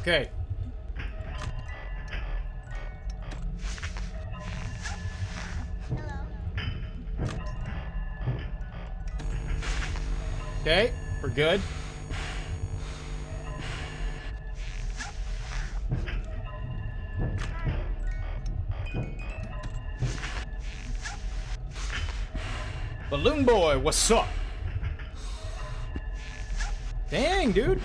Okay. Okay, we're good. Balloon Boy, what's up? Dang, dude.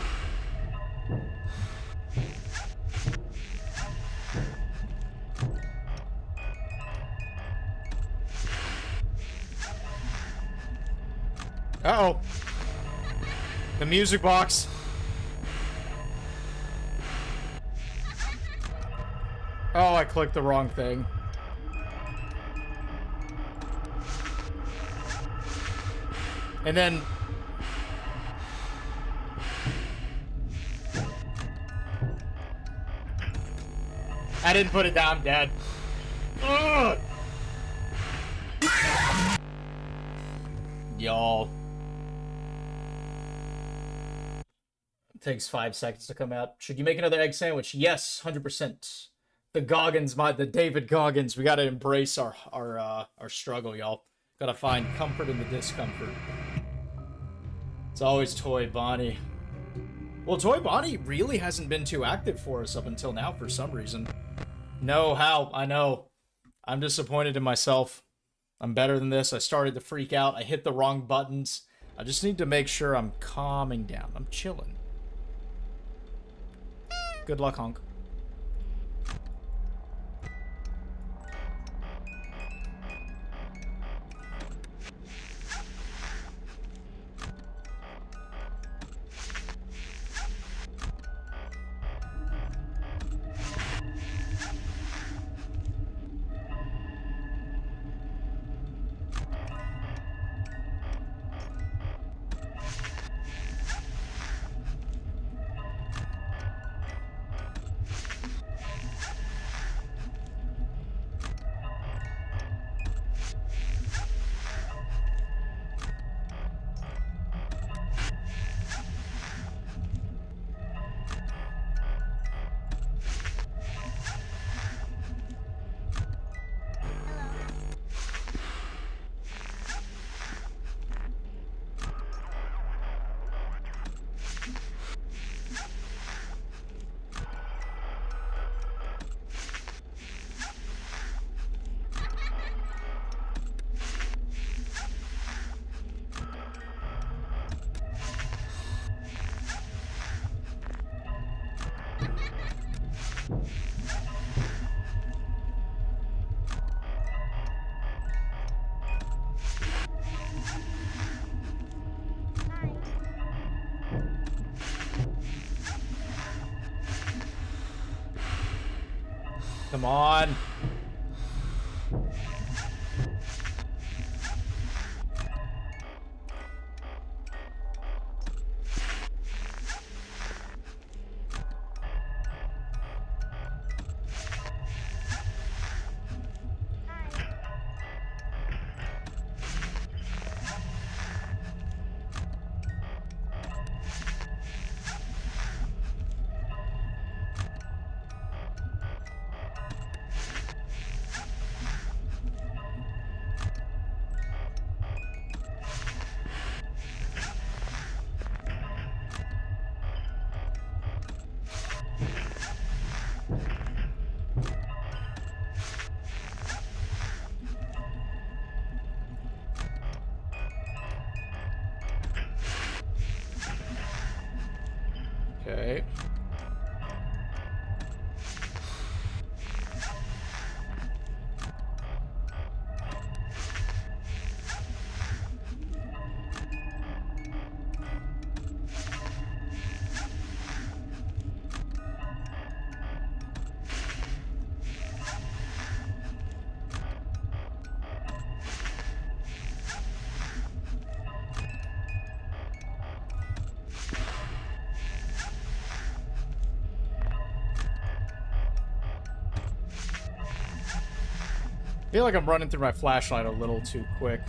Uh-oh. The music box. Oh, I clicked the wrong thing. And then... I didn't put it down, Dad. Ugh! Y'all. It takes 5 seconds to come out. Should you make another egg sandwich? Yes, 100%. The Goggins, the David Goggins. We gotta embrace our struggle, y'all. Gotta find comfort in the discomfort. It's always Toy Bonnie. Well, Toy Bonnie really hasn't been too active for us up until now for some reason. No, how? I know. I'm disappointed in myself. I'm better than this. I started to freak out. I hit the wrong buttons. I just need to make sure I'm calming down. I'm chilling. Good luck, Honk. Come on. feel like I'm running through my flashlight a little too quick.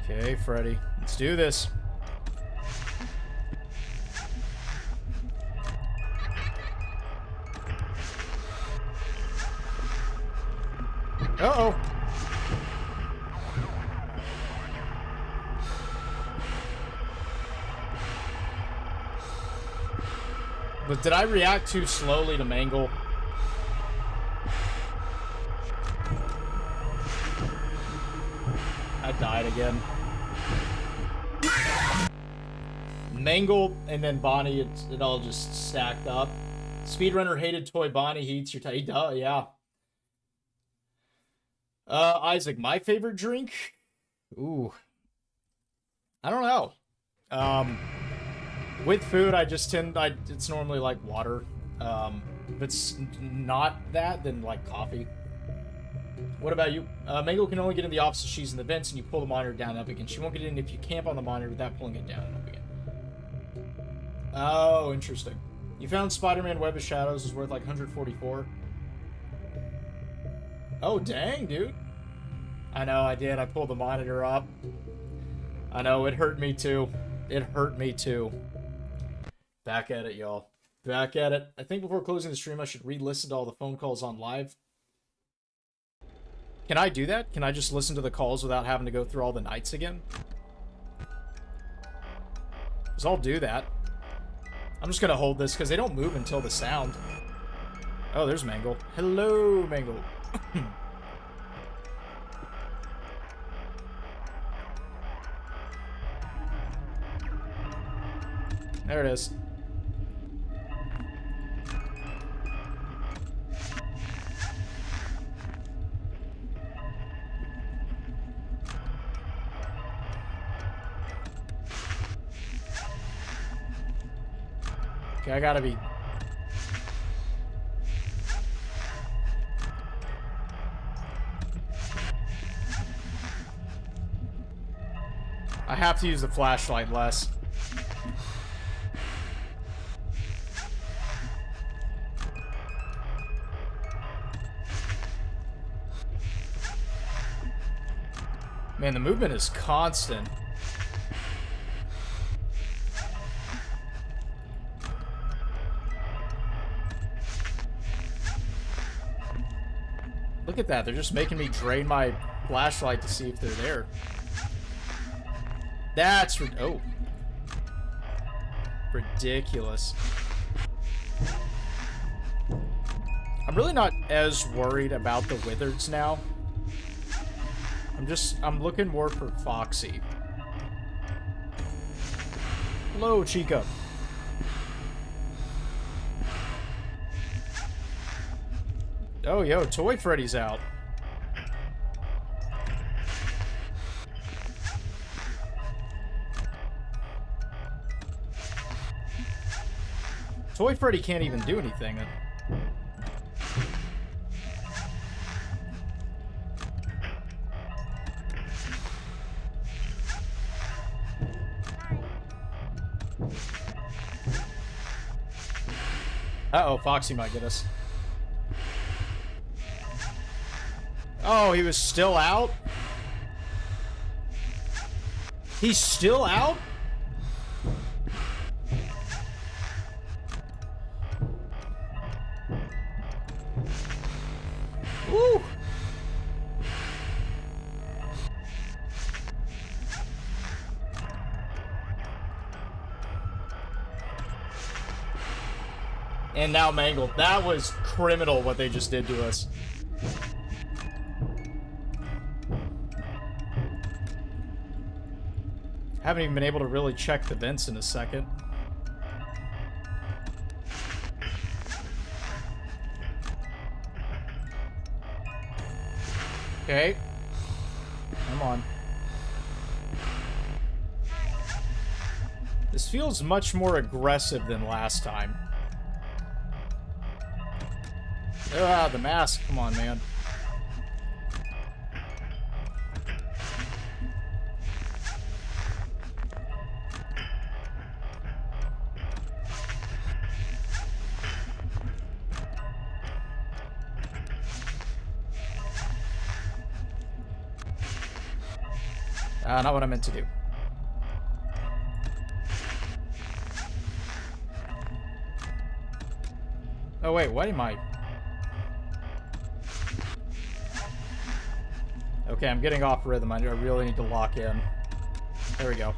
Okay, Freddy. Let's do this. Uh-oh. But did I react too slowly to Mangle? I died again. Mangle and then Bonnie, it all just stacked up. Speedrunner hated toy Bonnie, he eats your tie. Duh, yeah. Isaac, my favorite drink? Ooh. I don't know. With food, I just it's normally like water. If it's not that, then like coffee. What about you? Mango can only get in the office if she's in the vents and you pull the monitor down and up again. She won't get in if you camp on the monitor without pulling it down and up again. Oh, interesting. You found Spider-Man Web of Shadows is worth like 144. Oh, dang, dude. I know, I did. I pulled the monitor up. I know, it hurt me too. It hurt me too. Back at it, y'all. Back at it. I think before closing the stream, I should re-listen to all the phone calls on live. Can I do that? Can I just listen to the calls without having to go through all the nights again? Because I'll do that. I'm just going to hold this because they don't move until the sound. Oh, there's Mangle. Hello, Mangle. There it is. Okay, I gotta be... I have to use the flashlight less. Man, the movement is constant. Look at that. They're just making me drain my flashlight to see if they're there. That's... oh. Ridiculous. I'm really not as worried about the Wizards now. I'm looking more for Foxy. Hello, Chica. Oh, yo, Toy Freddy's out. Toy Freddy can't even do anything. Uh-oh, Foxy might get us. Oh, he was still out? He's still out? Woo! And now Mangled. That was criminal what they just did to us. Haven't even been able to really check the vents in a second. Okay. Come on. This feels much more aggressive than last time. Ah, the mask. Come on, man. Not what I meant to do. Oh wait, what am I? Okay, I'm getting off rhythm. I really need to lock in. There we go.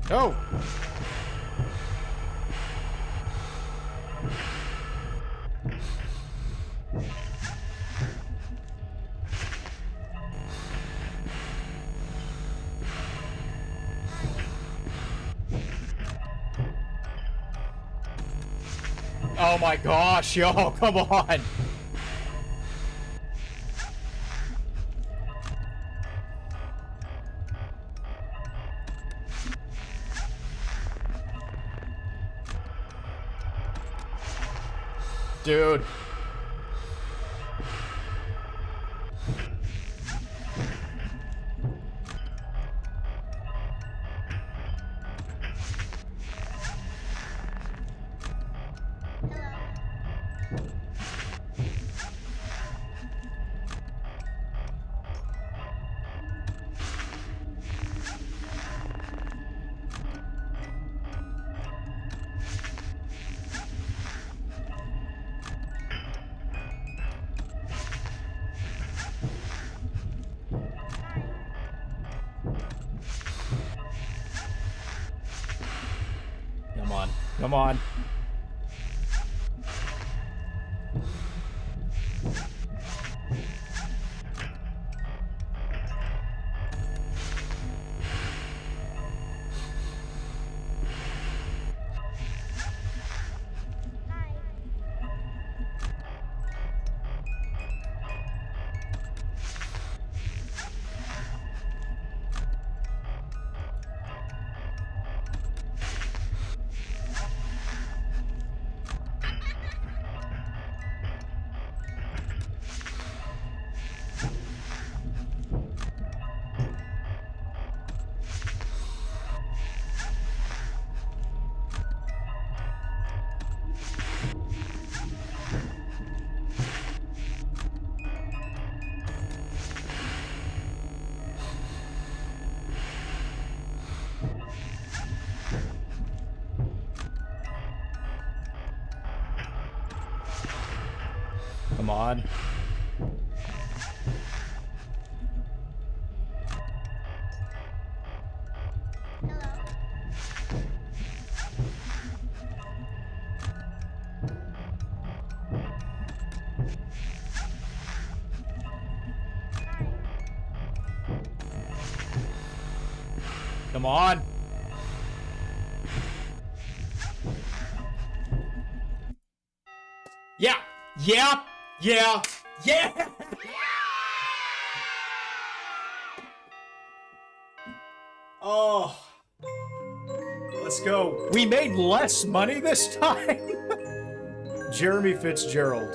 Oh! Oh my gosh, yo, come on! Dude. Come on. Come on. Come on. Come on. Yeah. Yeah. Yeah. Yeah. Oh. Let's go. We made less money this time. Jeremy Fitzgerald.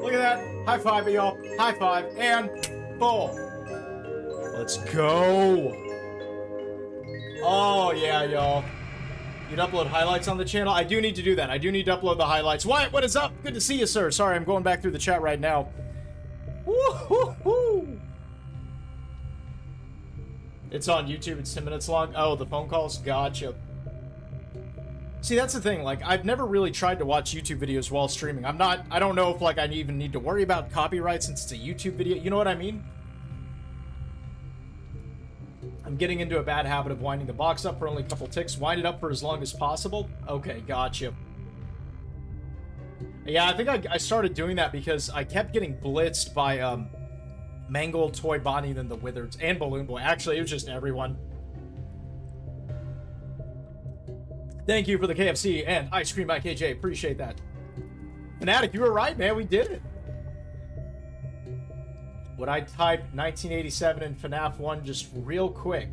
Look at that. High five, y'all. High five. And boom. Let's go. Oh, yeah, y'all. You'd upload highlights on the channel? I do need to do that. I do need to upload the highlights. Wyatt, what is up? Good to see you, sir. Sorry, I'm going back through the chat right now. Woo-hoo-hoo. It's on YouTube. It's 10 minutes long. Oh, the phone calls? Gotcha. See, that's the thing. Like, I've never really tried to watch YouTube videos while streaming. I don't know if, like, I even need to worry about copyright since it's a YouTube video. You know what I mean? I'm getting into a bad habit of winding the box up for only a couple ticks. Wind it up for as long as possible. Okay, gotcha. Yeah, I think I started doing that because I kept getting blitzed by, Mangled, Toy Bonnie, then the Wizards, and Balloon Boy. Actually, it was just everyone. Thank you for the KFC and Ice Cream by KJ. Appreciate that. Fanatic, you were right, man. We did it. Would I type 1987 in FNAF 1 just real quick?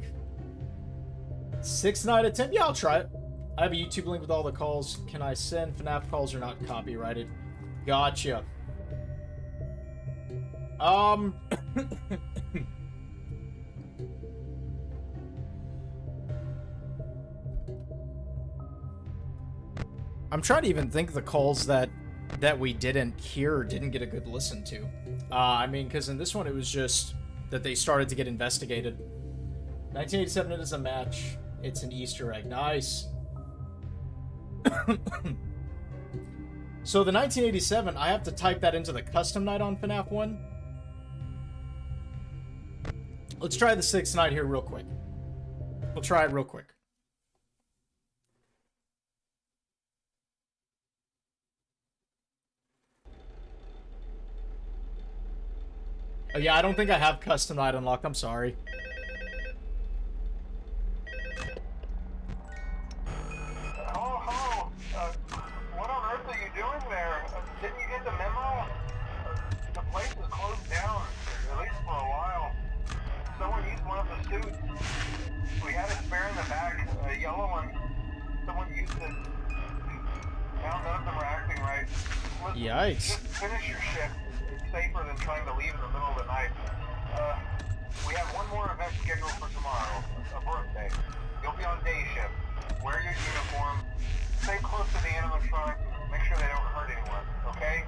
6 9 attempt? Yeah, I'll try it. I have a YouTube link with all the calls. Can I send? FNAF calls are not copyrighted. Gotcha. I'm trying to even think of the calls that we didn't hear or didn't get a good listen to. I mean, because in this one it was just that they started to get investigated. 1987 it is a match. It's an Easter egg. Nice. So the 1987, I have to type that into the custom night on FNAF 1. Let's try the 6th night here real quick. We'll try it real quick. Oh, yeah, I don't think I have custom night unlocked. I'm sorry. Oh, what on earth are you doing there? Didn't you get the memo? The place is closed down, at least for a while. Someone used one of the suits. We had a spare in the back, a yellow one. Someone used it. Now none of them are acting right. Listen, Yikes. just finish your shift. It's safer than trying to leave in the middle of the night. We have one more event scheduled for tomorrow, a birthday. You'll be on day shift. Wear your uniform. Stay close to the animatronics and make sure they don't hurt anyone, okay?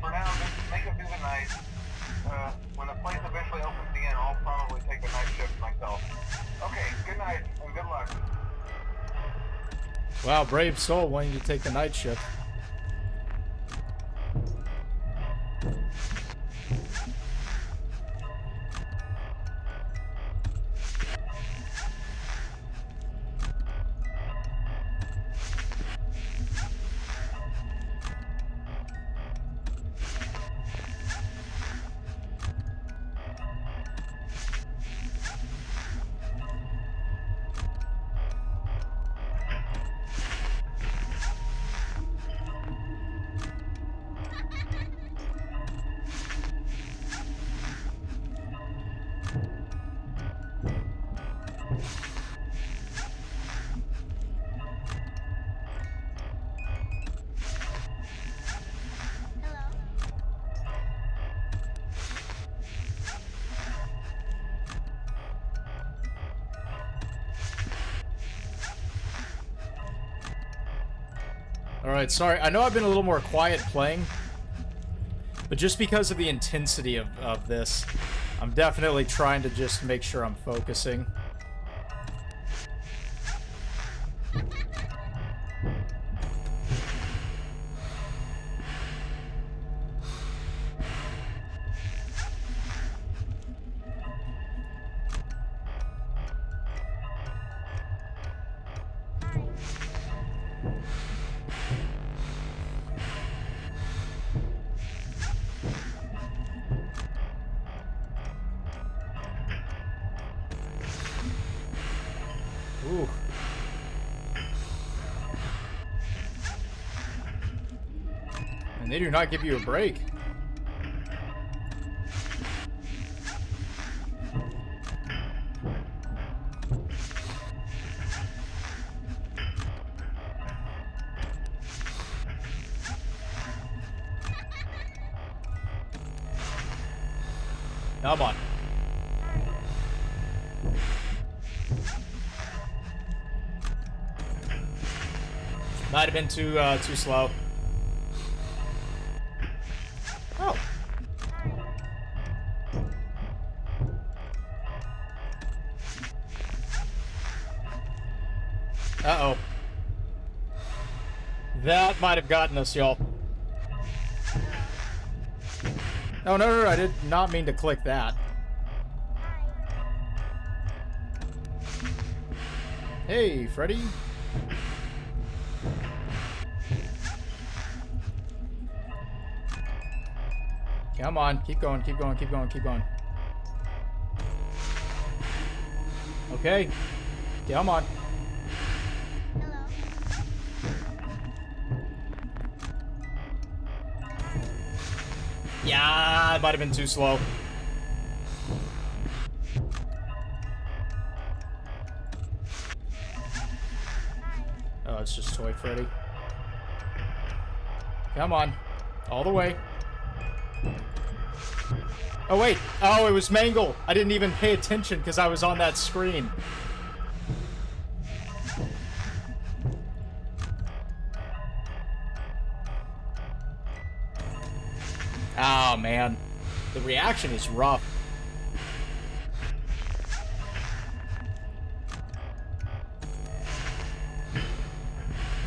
For now, just make it through the night. When the place eventually opens again, I'll probably take the night shift myself. Okay, good night and good luck. Wow, brave soul wanting to take the night shift. Alright, sorry. I know I've been a little more quiet playing, but just because of the intensity of this, I'm definitely trying to just make sure I'm focusing. Ooh. And they do not give you a break. Come on. Might have been too slow. Oh. Uh-oh. That might have gotten us, y'all. Oh, no, I did not mean to click that. Hey, Freddy. Come on, keep going, keep going, keep going, keep going. Okay. Come on. Yeah, it might have been too slow. Oh, it's just Toy Freddy. Come on. All the way. Oh, wait. Oh, it was Mangle. I didn't even pay attention because I was on that screen. Oh, man. The reaction is rough.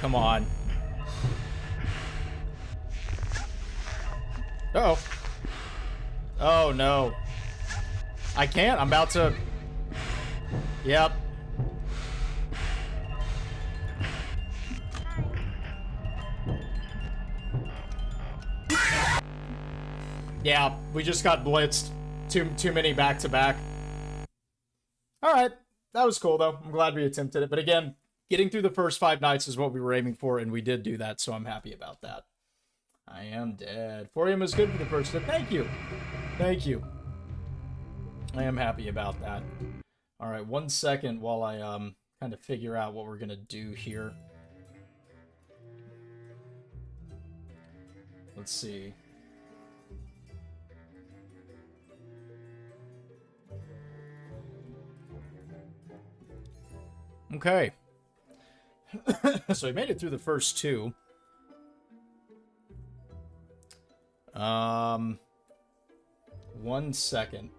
Come on. Uh-oh. Oh, no. I can't. I'm about to... Yep. Yeah, we just got blitzed. Too many back-to-back. Alright. That was cool, though. I'm glad we attempted it. But again, getting through the first 5 nights is what we were aiming for, and we did do that, so I'm happy about that. I am dead. 4 AM is good for the first tip. Thank you. Thank you. I am happy about that. Alright, 1 second while I kind of figure out what we're gonna do here. Let's see. Okay. So we made it through the first 2. 1 second.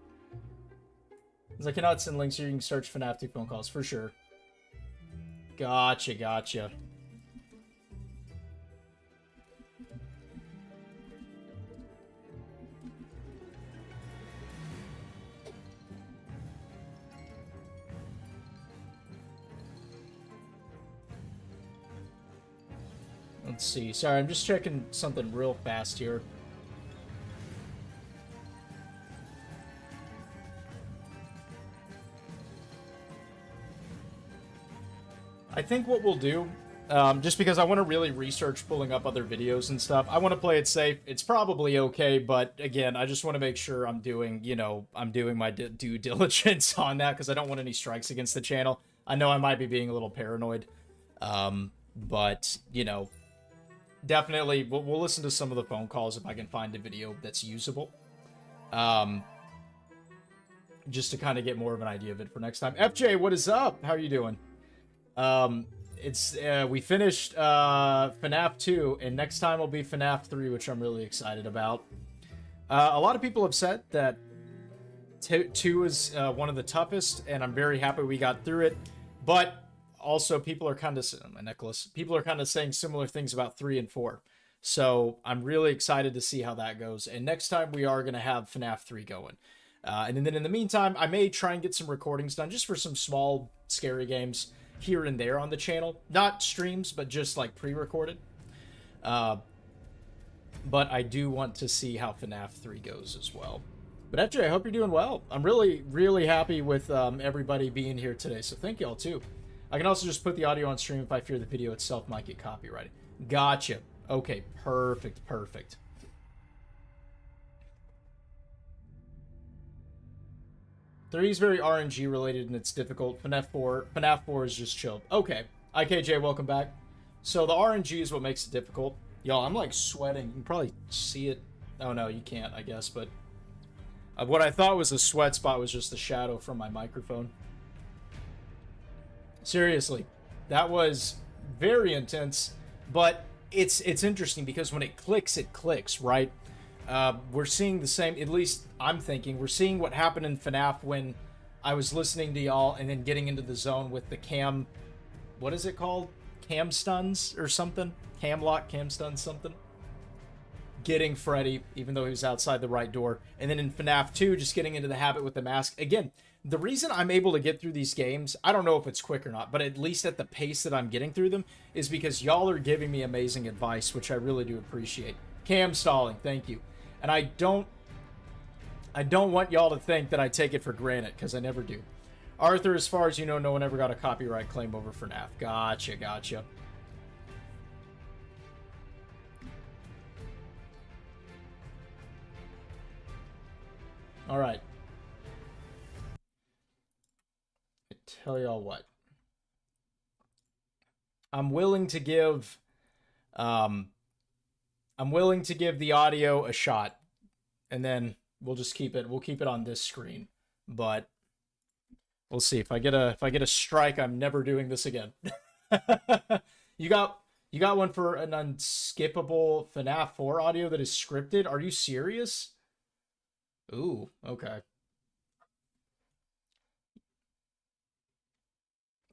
Because I cannot send links here, you can search FNAF 2 phone calls, for sure. Gotcha, gotcha. Let's see. Sorry, I'm just checking something real fast here. I think what we'll do, just because I want to really research pulling up other videos and stuff, I want to play it safe. It's probably okay, but again, I just want to make sure I'm doing, you know, I'm doing my due diligence on that, because I don't want any strikes against the channel. I know I might be being a little paranoid, but, you know, definitely, we'll listen to some of the phone calls if I can find a video that's usable. Just to kind of get more of an idea of it for next time. FJ, what is up? How are you doing? We finished, FNAF 2, and next time will be FNAF 3, which I'm really excited about. A lot of people have said that 2 is, one of the toughest, and I'm very happy we got through it, but also people are kind of, my necklace, people are kind of saying similar things about 3 and 4, so I'm really excited to see how that goes, and next time we are going to have FNAF 3 going. And then in the meantime, I may try and get some recordings done, just for some small, scary games here and there on the channel. Not streams, but just like pre-recorded. But I do want to see how FNAF 3 goes as well. But FJ, I hope you're doing well. I'm really, really happy with everybody being here today, so thank y'all too. I can also just put the audio on stream if I fear the video itself might get copyrighted. Gotcha. Okay, perfect, perfect. Three is very RNG related and it's difficult. FNAF 4 is just chilled. Okay. IKJ, welcome back. So the RNG is what makes it difficult. Y'all, I'm like sweating. You can probably see it. Oh no, you can't, I guess, but what I thought was a sweat spot was just a shadow from my microphone. Seriously, that was very intense, but it's interesting because when it clicks, right? We're seeing the same, at least I'm thinking, we're seeing what happened in FNAF when I was listening to y'all and then getting into the zone with the cam, what is it called? Cam stuns or something? Cam lock, cam stuns, something? Getting Freddy, even though he was outside the right door. And then in FNAF 2, just getting into the habit with the mask. Again, the reason I'm able to get through these games, I don't know if it's quick or not, but at least at the pace that I'm getting through them, is because y'all are giving me amazing advice, which I really do appreciate. Cam stalling, thank you. And I don't want y'all to think that I take it for granted, because I never do. Arthur, as far as you know, no one ever got a copyright claim over FNAF. Gotcha, gotcha. Alright. I tell y'all what. I'm willing to give um I'm willing to give the audio a shot, and then we'll just keep it. We'll keep it on this screen, but we'll see if I get a strike. I'm never doing this again. you got you got one for an unskippable FNAF 4 audio that is scripted? Are you serious? Ooh, okay.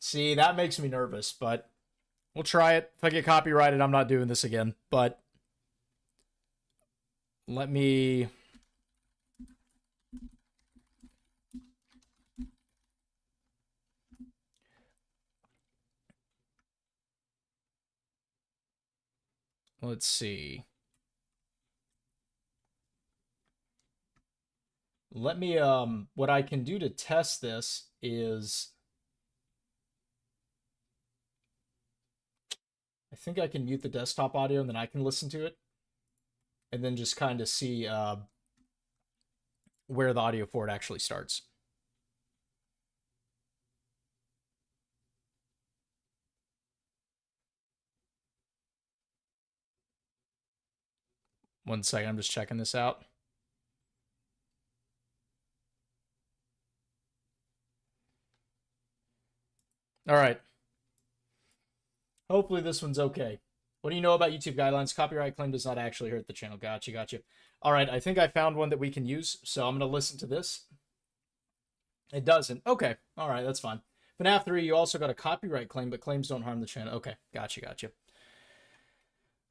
See, that makes me nervous, but we'll try it. If I get copyrighted, I'm not doing this again. But let me. Let's see. Let me. What I can do to test this is. I think I can mute the desktop audio and then I can listen to it. And then just kind of see where the audio for it actually starts. One second, I'm just checking this out. All right. Hopefully this one's okay. What do you know about YouTube guidelines? Copyright claim does not actually hurt the channel. Gotcha, gotcha. All right, I think I found one that we can use, so I'm going to listen to this. It doesn't. Okay, all right, that's fine. FNAF 3, you also got a copyright claim, but claims don't harm the channel. Okay, gotcha, gotcha.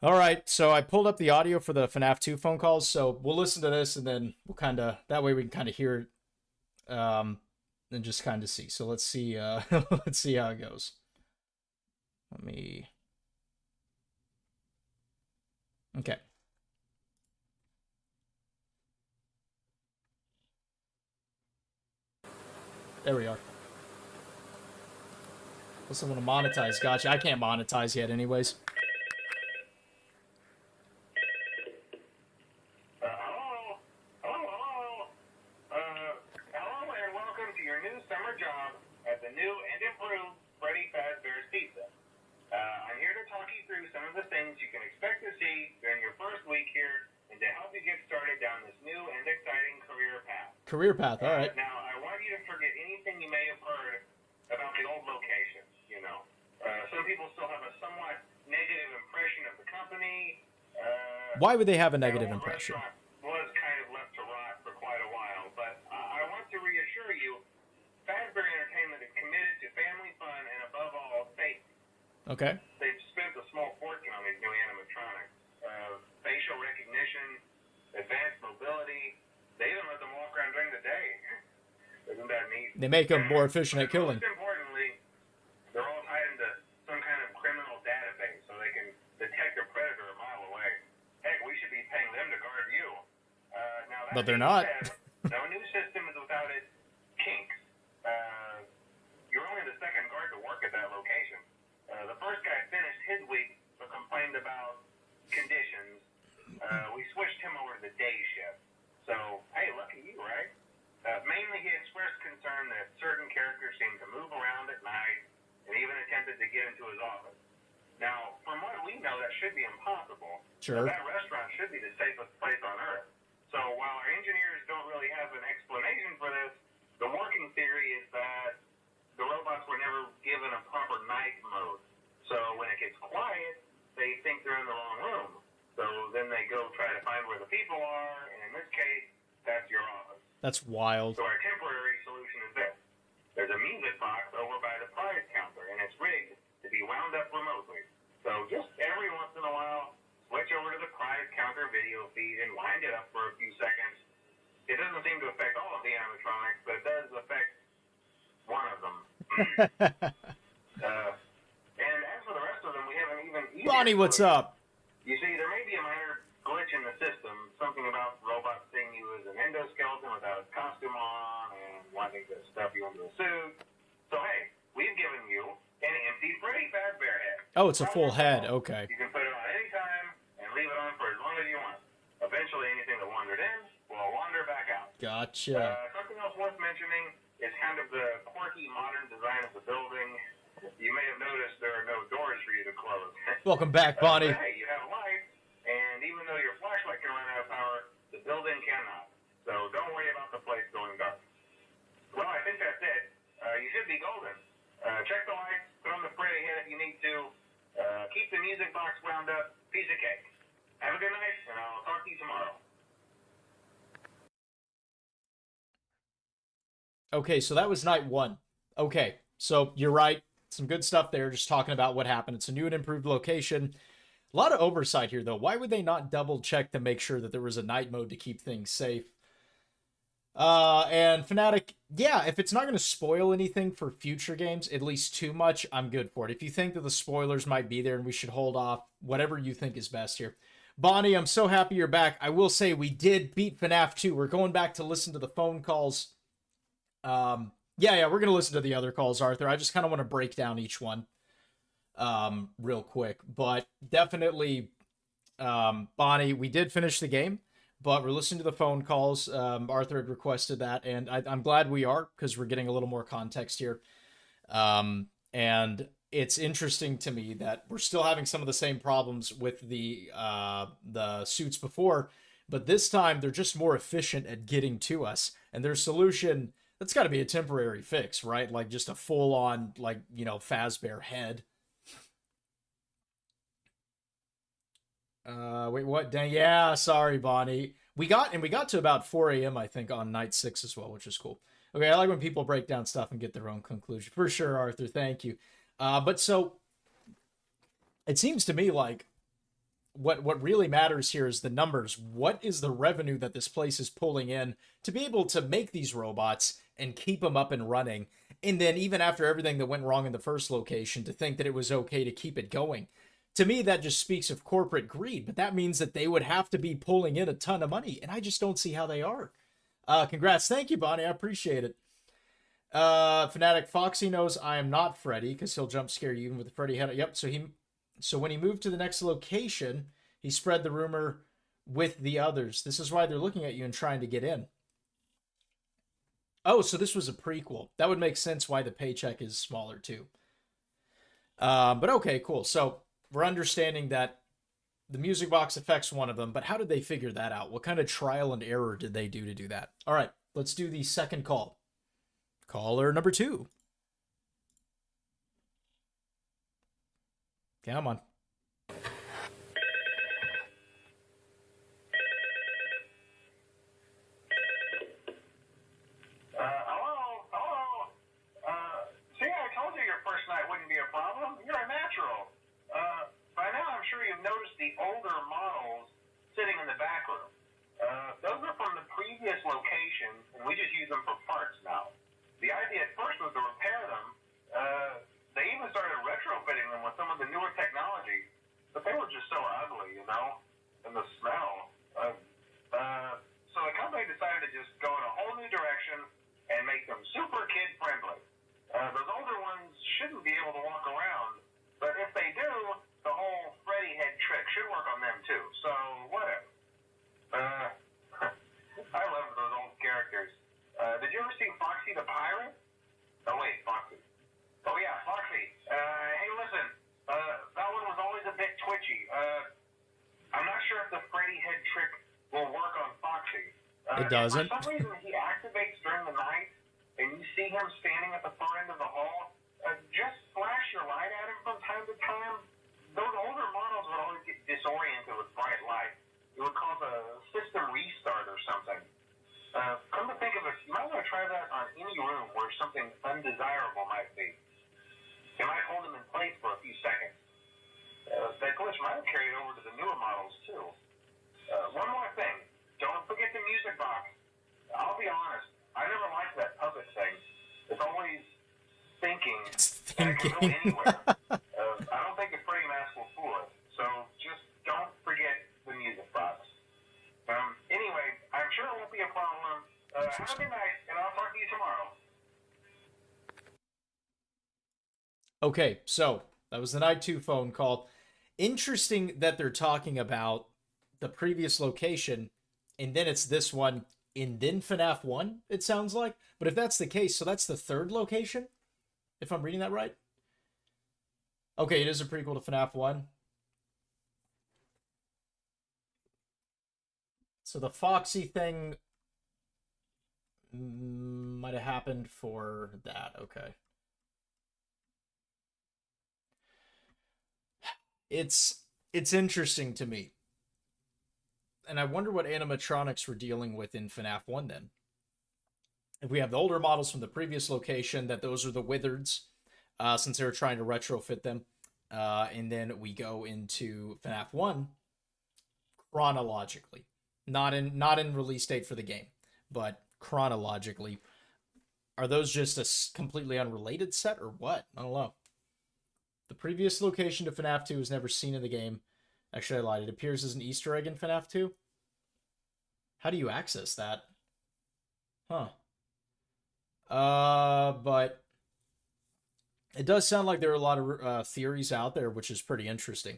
All right, so I pulled up the audio for the FNAF 2 phone calls, so we'll listen to this, and then we'll kind of, that way we can kind of hear it, and just kind of see. So let's see, let's see how it goes. Let me... Okay. There we are. Unless I want to monetize. Gotcha. I can't monetize yet anyways. Hello and welcome to your new summer job at the new and improved Freddy Fazbear's Pizza. I'm here to talk you through some of the things you can expect to see during your first week here and to help you get started down this new and exciting career path. Career path, all right. Now, I want you to forget anything you may have heard about the old locations, you know. Some people still have a somewhat negative impression of the company. Why would they have a negative impression? Was kind of left to rot for quite a while, but I want to reassure you, Fazbear Entertainment is committed to family fun and above all, safety. Okay. They've spent a small fortune on these new animatronics. Facial recognition, advanced mobility. They even let them walk around during the day. Isn't that neat? They make them more efficient at killing. Most importantly, they're all tied into some kind of criminal database so they can detect a predator a mile away. Heck, we should be paying them to guard you. But they're not. No new system is without its kinks. You're only the second guard to work at that location. The first guy finished his week but complained about conditions. We switched him over to the day shift. So, hey, lucky you, right? Mainly he expressed concern that certain characters seemed to move around at night and even attempted to get into his office. Now, from what we know, that should be impossible. Sure. That restaurant should be the safest place on Earth. So while our engineers don't really have an explanation for this, the working theory is that the robots were never given a proper night mode. So when it gets quiet, they think they're in the wrong room. So then they go try to find where the people are, and in this case, that's your office. That's wild. So our temporary solution is this. There's a music box over by the prize counter, and it's rigged to be wound up remotely. So just every once in a while, switch over to the prize counter video feed and wind it up for a few seconds. It doesn't seem to affect all of the animatronics, but it does affect one of them. And as for the rest of them, we have an even easier Ronnie, what's solution. up? You see, there may be a minor glitch in the system, something about robots seeing you as an endoskeleton without a costume on and wanting to stuff you into a suit. So hey, we've given you an empty Freddy Fazbear head. Oh, it's a full head. Okay. You can put it on any time and leave it on for as long as you want. Eventually, anything that wandered in will wander back out. Gotcha. Something else worth mentioning is kind of the quirky modern design of the building. You may have noticed there are no doors for you Welcome back, Bonnie. But hey, you have a light, and even though your flashlight can run out of power, the building cannot. So don't worry about the place going dark. Well, I think that's it. You should be golden. Check the lights, put on the Freddy head if you need to. Keep the music box wound up. Piece of cake. Have a good night, and I'll talk to you tomorrow. Okay, so that was night 1. Okay, so you're right. Some good stuff there, just talking about what happened. It's a new and improved location. A lot of oversight here, though. Why would they not double check to make sure that there was a night mode to keep things safe? And Fnatic, yeah, if it's not going to spoil anything for future games, at least too much, I'm good for it. If you think that the spoilers might be there and we should hold off, whatever you think is best here. Bonnie, I'm so happy you're back. I will say we did beat FNAF 2. We're going back to listen to the phone calls. Yeah, we're going to listen to the other calls, Arthur. I just kind of want to break down each one real quick. But definitely, Bonnie, we did finish the game, but we're listening to the phone calls. Arthur had requested that, and I'm glad we are, because we're getting a little more context here. And it's interesting to me that we're still having some of the same problems with the suits before, but this time they're just more efficient at getting to us. And their solution, that's got to be a temporary fix, right? Like just a full-on, like, Fazbear head. Wait, what? Dang, yeah, sorry, Bonnie. We got to about 4 a.m., I think, on night 6 as well, which is cool. Okay, I like when people break down stuff and get their own conclusion. For sure, Arthur, thank you. But so, it seems to me like what really matters here is the numbers. What is the revenue that this place is pulling in to be able to make these robots and keep them up and running? And then even after everything that went wrong in the first location, to think that it was okay to keep it going. To me, that just speaks of corporate greed, but that means that they would have to be pulling in a ton of money, and I just don't see how they are. Congrats. Thank you, Bonnie. I appreciate it. Fnatic, Foxy knows I am not Freddy, because he'll jump scare you even with the Freddy head. Yep, so when he moved to the next location, he spread the rumor with the others. This is why they're looking at you and trying to get in. Oh, so this was a prequel. That would make sense why the paycheck is smaller, too. But okay, cool. So we're understanding that the music box affects one of them, but how did they figure that out? What kind of trial and error did they do to do that? All right, let's do the second call. Caller number 2. Come on. Hello. See, I told you your first night wouldn't be a problem. You're a natural. By now, I'm sure you've noticed the older models sitting in the back room. Those are from the previous location, and we just use them for parts now. The idea at first was to repair them. They even started retrofitting them with some of the newer technology, but they were just so ugly, and the smell. So the company decided to just go in a whole new direction and make them super kid-friendly. Those older ones shouldn't be able to walk around, but if they do, the whole Freddy head trick should work on them too, so whatever. I love those old characters. Did you ever see Foxy the Pirate? Oh wait, Foxy. Oh yeah, Foxy. Hey listen, that one was always a bit twitchy. I'm not sure if the Freddy head trick will work on Foxy. It doesn't. For some reason he activates during the night, and you see him standing at the far end of the hall. Just flash your light at him from time to time. Those older models would always get disoriented with bright light. It would cause a system restart or something. Come to think of it, you might want to try that on any room where something undesirable might be. It might hold them in place for a few seconds. That glitch might have carried over to the newer models too. One more thing. Don't forget the music box. I'll be honest, I never liked that puppet thing. It's always thinking. That can go anywhere. I don't think the Freddy mask will fool it. So just don't forget the music box. Anyway, I'm sure it won't be a problem. Have a good night, and I'll talk to you tomorrow. Okay, so that was the night 2 phone call. Interesting that they're talking about the previous location, and then it's this one, and then FNAF 1, it sounds like. But if that's the case, so that's the 3rd location? If I'm reading that right? Okay, it is a prequel to FNAF 1. So the Foxy thing might have happened for that. Okay. It's interesting to me. And I wonder what animatronics we're dealing with in FNAF 1 then. If we have the older models from the previous location, that those are the Wizards, since they were trying to retrofit them. And then we go into FNAF 1 chronologically. Not in release date for the game, but chronologically. Are those just a completely unrelated set or what? I don't know. The previous location to FNAF 2 is never seen in the game. Actually, I lied. It appears as an Easter egg in FNAF 2. How do you access that? Huh. But it does sound like there are a lot of theories out there, which is pretty interesting.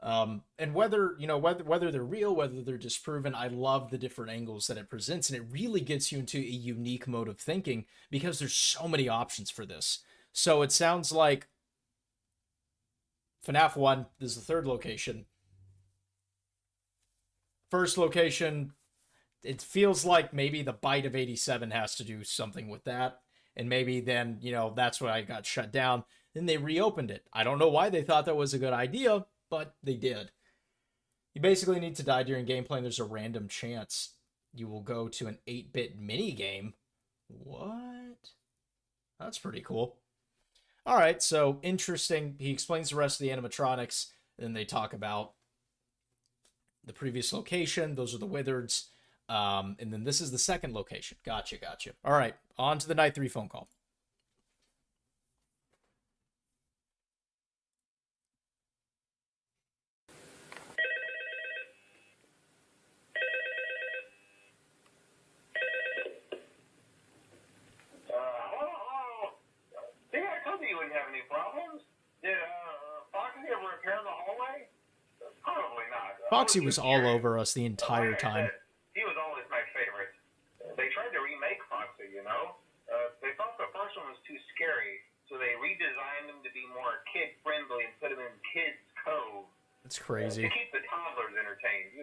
And whether they're real, whether they're disproven, I love the different angles that it presents, and it really gets you into a unique mode of thinking because there's so many options for this. So it sounds like FNAF 1 is the third location. First location, it feels like maybe the bite of 87 has to do something with that. And maybe then, that's why I got shut down. Then they reopened it. I don't know why they thought that was a good idea, but they did. You basically need to die during gameplay, and there's a random chance you will go to an 8-bit mini game. What? That's pretty cool. All right, so interesting. He explains the rest of the animatronics, and then they talk about the previous location. Those are the Wizards. And then this is the second location. Gotcha. All right, on to the Night 3 phone call. Hello? See, I told you wouldn't have any problems. Did Foxy ever repair the hallway? Probably not. Foxy was all over us the entire time. He was always my favorite. They tried to remake Foxy, They thought the first one was too scary, so they redesigned him to be more kid-friendly and put him in Kids Cove. That's crazy. To keep the toddlers entertained,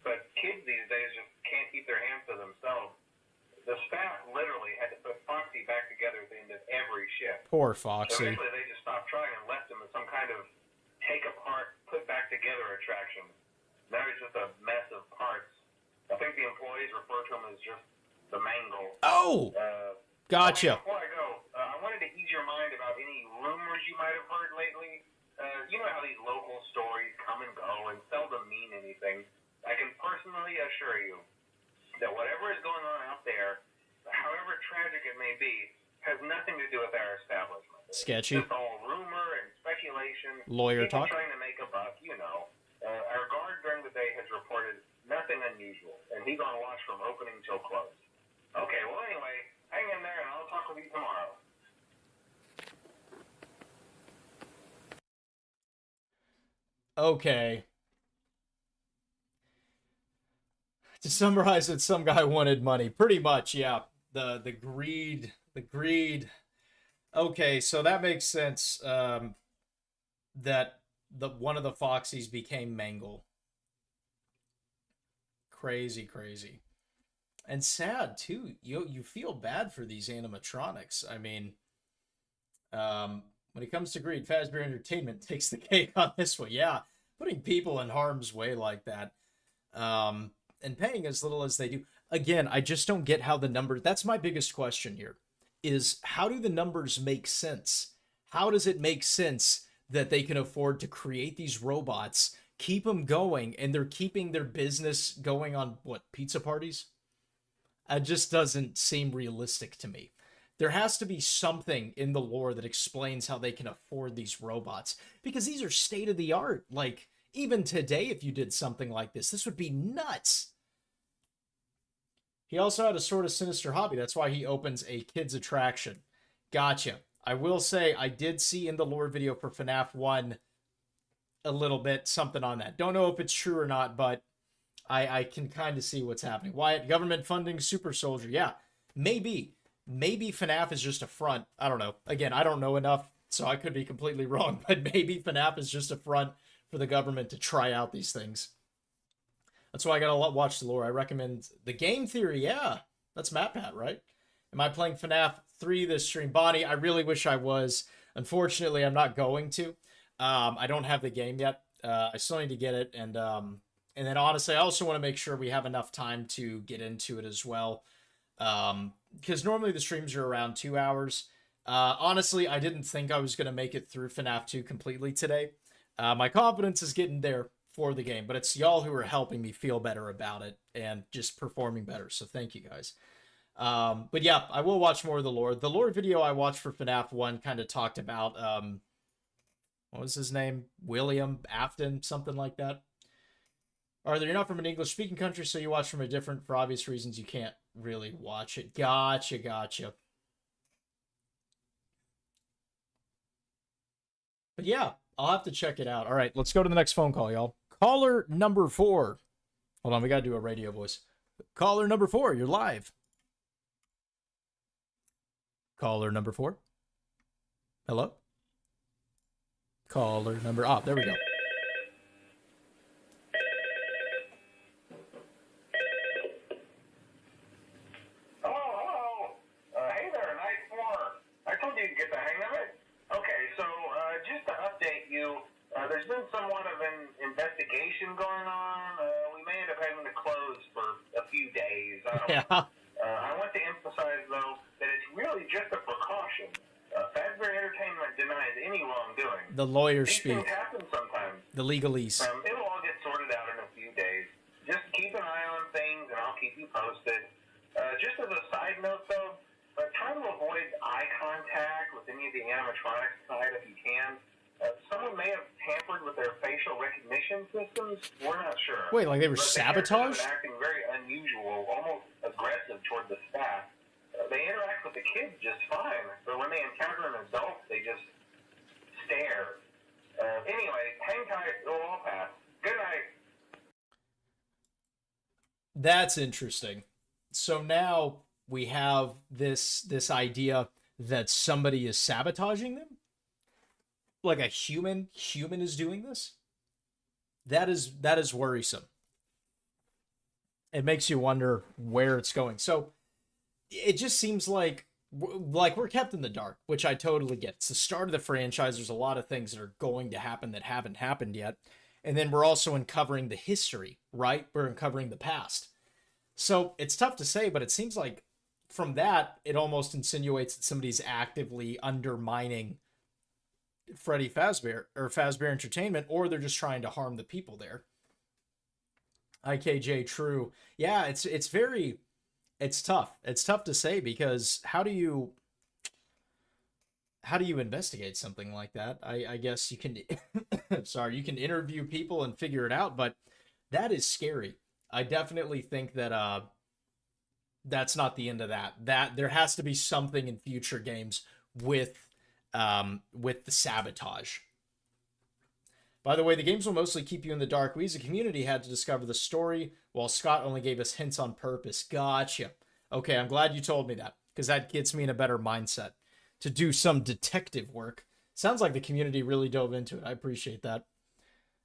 But kids these days just can't keep their hands to themselves. The staff literally had to put Foxy back together at the end of every shift. Poor Foxy. So eventually they just stopped trying and left him as some kind of take-apart, put-back-together attraction. Now he's just a mess of parts. I think the employees refer to him as just the mangle. Oh! Gotcha. Before I go, I wanted to ease your mind about any rumors you might have heard lately. You know how these local stories come and go and seldom mean anything. I can personally assure you that whatever is going on out there, however tragic it may be, has nothing to do with our establishment. Sketchy. It's all rumor and speculation. Lawyer People talk. trying to make a buck, Our guard during the day has reported nothing unusual, and he's on watch from opening till close. Okay, well anyway, hang in there and I'll talk with you tomorrow. Okay. To summarize it, some guy wanted money. Pretty much, yeah. The greed. Okay, so that makes sense. That one of the Foxies became Mangle. Crazy. And sad too. You feel bad for these animatronics. I mean, when it comes to greed, Fazbear Entertainment takes the cake on this one. Yeah, putting people in harm's way like that. And paying as little as they do. Again, I just don't get how the number... That's my biggest question here, is how do the numbers make sense? How does it make sense that they can afford to create these robots, keep them going, and they're keeping their business going on, pizza parties? It just doesn't seem realistic to me. There has to be something in the lore that explains how they can afford these robots, because these are state-of-the-art. Like, even today, if you did something like this would be nuts. He also had a sort of sinister hobby. That's why he opens a kids attraction. Gotcha. I will say, I did see in the lore video for FNAF 1 a little bit something on that. Don't know if it's true or not, but I can kind of see what's happening. Wyatt, government funding Super Soldier. Yeah, maybe. Maybe FNAF is just a front. I don't know. Again, I don't know enough, so I could be completely wrong. But maybe FNAF is just a front for the government to try out these things. That's why I gotta watch the lore. I recommend the game theory. Yeah, that's MatPat, right? Am I playing FNAF 3 this stream? Bonnie, I really wish I was. Unfortunately, I'm not going to. I don't have the game yet. I still need to get it, and then honestly, I also want to make sure we have enough time to get into it as well. Because normally the streams are around 2 hours. Honestly, I didn't think I was gonna make it through FNAF 2 completely today. My confidence is getting there for the game, but it's y'all who are helping me feel better about it and just performing better. So thank you guys. But yeah, I will watch more of the lore. The lore video I watched for FNAF 1 kind of talked about, what was his name? William Afton, something like that. Arthur, you're not from an English-speaking country, so you watch from a different, for obvious reasons, you can't really watch it. Gotcha. But yeah, I'll have to check it out. All right, let's go to the next phone call, y'all. Caller number 4. Hold on, we gotta do a radio voice. Caller number 4, you're live. Caller number 4. Hello? Caller number... Ah, there we go. Hello. Hey there, Night 4. I told you to get the hang of it. Okay, so just to update you, there's been somewhat of an investigation going on. We may end up having to close for a few days. I don't know. I want to emphasize, though, that it's really just a precaution. Fazbear Entertainment denies any wrongdoing. The lawyers These speak. things happen sometimes. The legalese. It'll all get sorted out in a few days. Just keep an eye on things, and I'll keep you posted. Just as a side note, though, try to avoid eye contact with any of the animatronics side if you can. Someone may have tampered with their facial recognition systems. We're not sure. Wait, like they were But sabotaged? they're acting very unusual, almost aggressive toward the staff. They interact with the kids just fine, but when they encounter an adult, they just stare. Anyway, hang tight. It'll all pass. Good night. That's interesting. So now we have this idea that somebody is sabotaging them? Like a human is doing this? That is worrisome. It makes you wonder where it's going. So it just seems like we're kept in the dark, which I totally get. It's the start of the franchise. There's a lot of things that are going to happen that haven't happened yet. And then we're also uncovering the history, right? We're uncovering the past. So it's tough to say, but it seems like from that, it almost insinuates that somebody's actively undermining Freddy Fazbear or Fazbear Entertainment, or they're just trying to harm the people there. IKJ True. Yeah, it's tough. It's tough to say because how do you investigate something like that? I guess you can you can interview people and figure it out, but that is scary. I definitely think that that's not the end of that. That there has to be something in future games with the sabotage. By the way, the games will mostly keep you in the dark. We as a community had to discover the story, while Scott only gave us hints on purpose. Gotcha. Okay, I'm glad you told me that, because that gets me in a better mindset to do some detective work. Sounds like the community really dove into it. I appreciate that.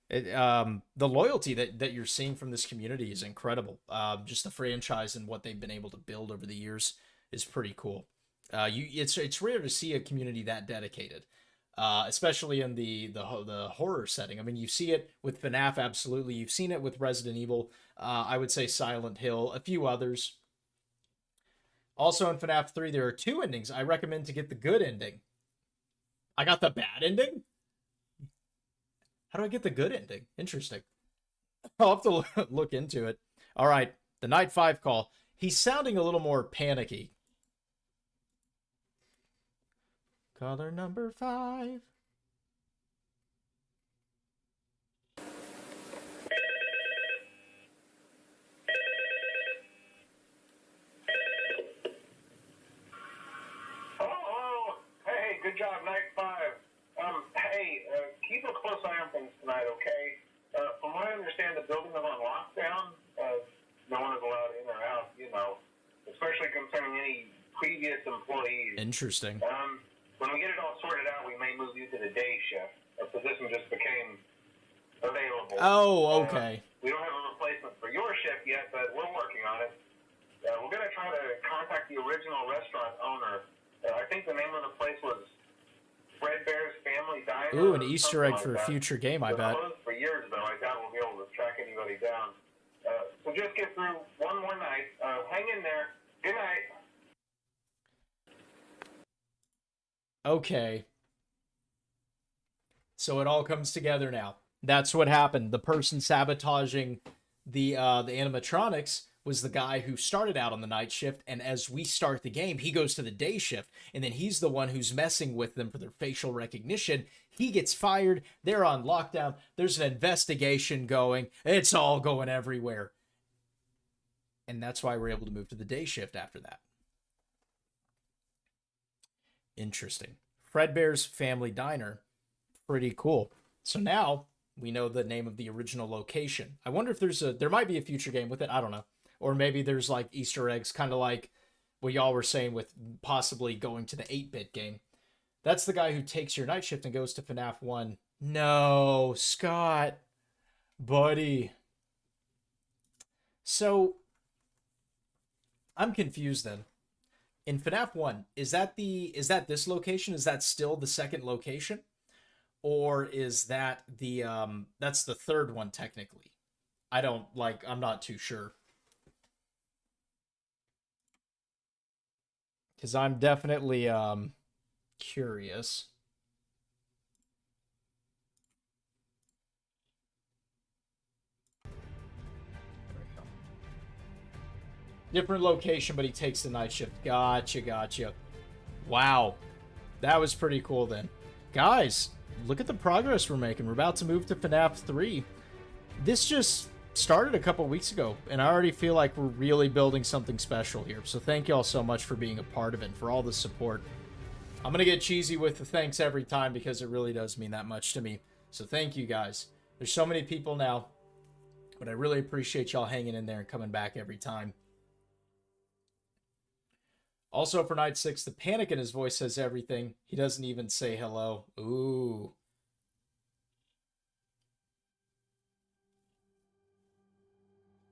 The loyalty that you're seeing from this community is incredible. Just the franchise and what they've been able to build over the years is pretty cool. It's rare to see a community that dedicated, especially in the horror setting. I mean, you see it with FNAF, absolutely. You've seen it with Resident Evil. I would say Silent Hill, a few others. Also in FNAF 3, there are 2 endings. I recommend to get the good ending. I got the bad ending? How do I get the good ending? Interesting. I'll have to look into it. All right, the Night 5 call. He's sounding a little more panicky. Caller number 5. Hello. Hey, good job, Night 5. Keep a close eye on things tonight, okay? From what I understand, the building is on lockdown. No one is allowed in or out, especially concerning any previous employees. Interesting. When we get it all sorted out, we may move you to the day shift. A position just became available. Oh, okay. We don't have a replacement for your how to contact the original restaurant owner. I think the name of the place was Freddy's Family Diner. Ooh, an Easter egg for a future game, I bet. Closed for years, though. I doubt we'll be able to track anybody down. So just get through one more night. Hang in there. Good night. Okay. So it all comes together now. That's what happened. The person sabotaging the animatronics was the guy who started out on the night shift, and as we start the game, he goes to the day shift, and then he's the one who's messing with them for their facial recognition. He gets fired. They're on lockdown. There's an investigation going. It's all going everywhere. And that's why we're able to move to the day shift after that. Interesting. Fredbear's Family Diner. Pretty cool. So now we know the name of the original location. I wonder if there might be a future game with it. I don't know. Or maybe there's like Easter eggs, kind of like what y'all were saying with possibly going to the 8-bit game. That's the guy who takes your night shift and goes to FNAF 1. No, Scott. Buddy. So, I'm confused then. In FNAF 1, is that this location? Is that still the second location? Or is that that's the third one technically? I'm not too sure. Because I'm definitely curious. Different location, but he takes the night shift. Gotcha. Wow. That was pretty cool then. Guys, look at the progress we're making. We're about to move to FNAF 3. This just started a couple weeks ago, and I already feel like we're really building something special here. So thank you all so much for being a part of it and for all the support. I'm going to get cheesy with the thanks every time because it really does mean that much to me. So thank you guys. There's so many people now, but I really appreciate y'all hanging in there and coming back every time. Also for night 6, the panic in his voice says everything. He doesn't even say hello. Ooh.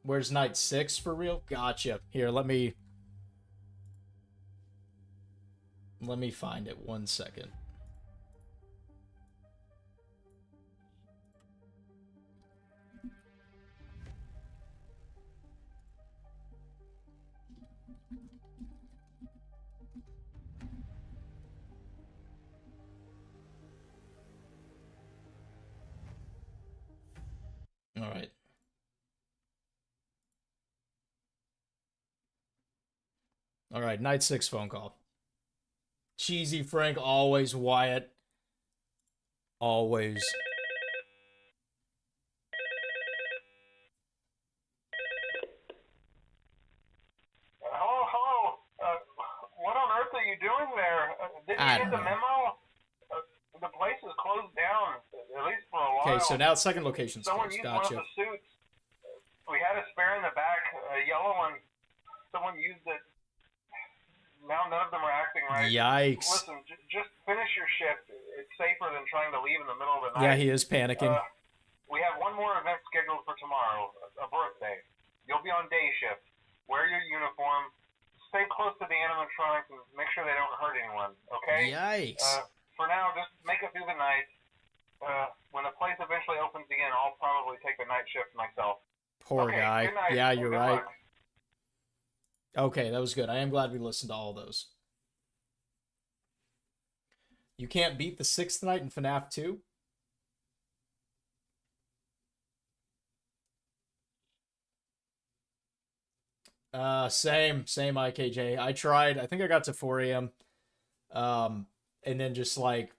Where's night 6 for real? Gotcha. Here, let me find it 1 second. All right. All right, night 6 phone call. Cheesy Frank, always Wyatt. Always. Hello. What on earth are you doing there? Did you get the memo? The place is closed down, at least for a while. Okay, so now second location's Someone closed. used Gotcha. one of the suits. We had a spare in the back, a yellow one. Someone used it. Now none of them are acting right. Yikes. Listen, just finish your shift. It's safer than trying to leave in the middle of the night. Yeah, he is panicking. We have one more event scheduled for tomorrow, a birthday. You'll be on day shift. Wear your uniform. Stay close to the animatronics and make sure they don't hurt anyone, okay? Yikes. For now, just make it through the night. When the place eventually opens again, I'll probably take the night shift myself. Poor guy. Good night. Yeah, you're Good right. luck. Okay, that was good. I am glad we listened to all those. You can't beat the 6th night in FNAF 2? Same IKJ. I tried. I think I got to 4 a.m. And then just like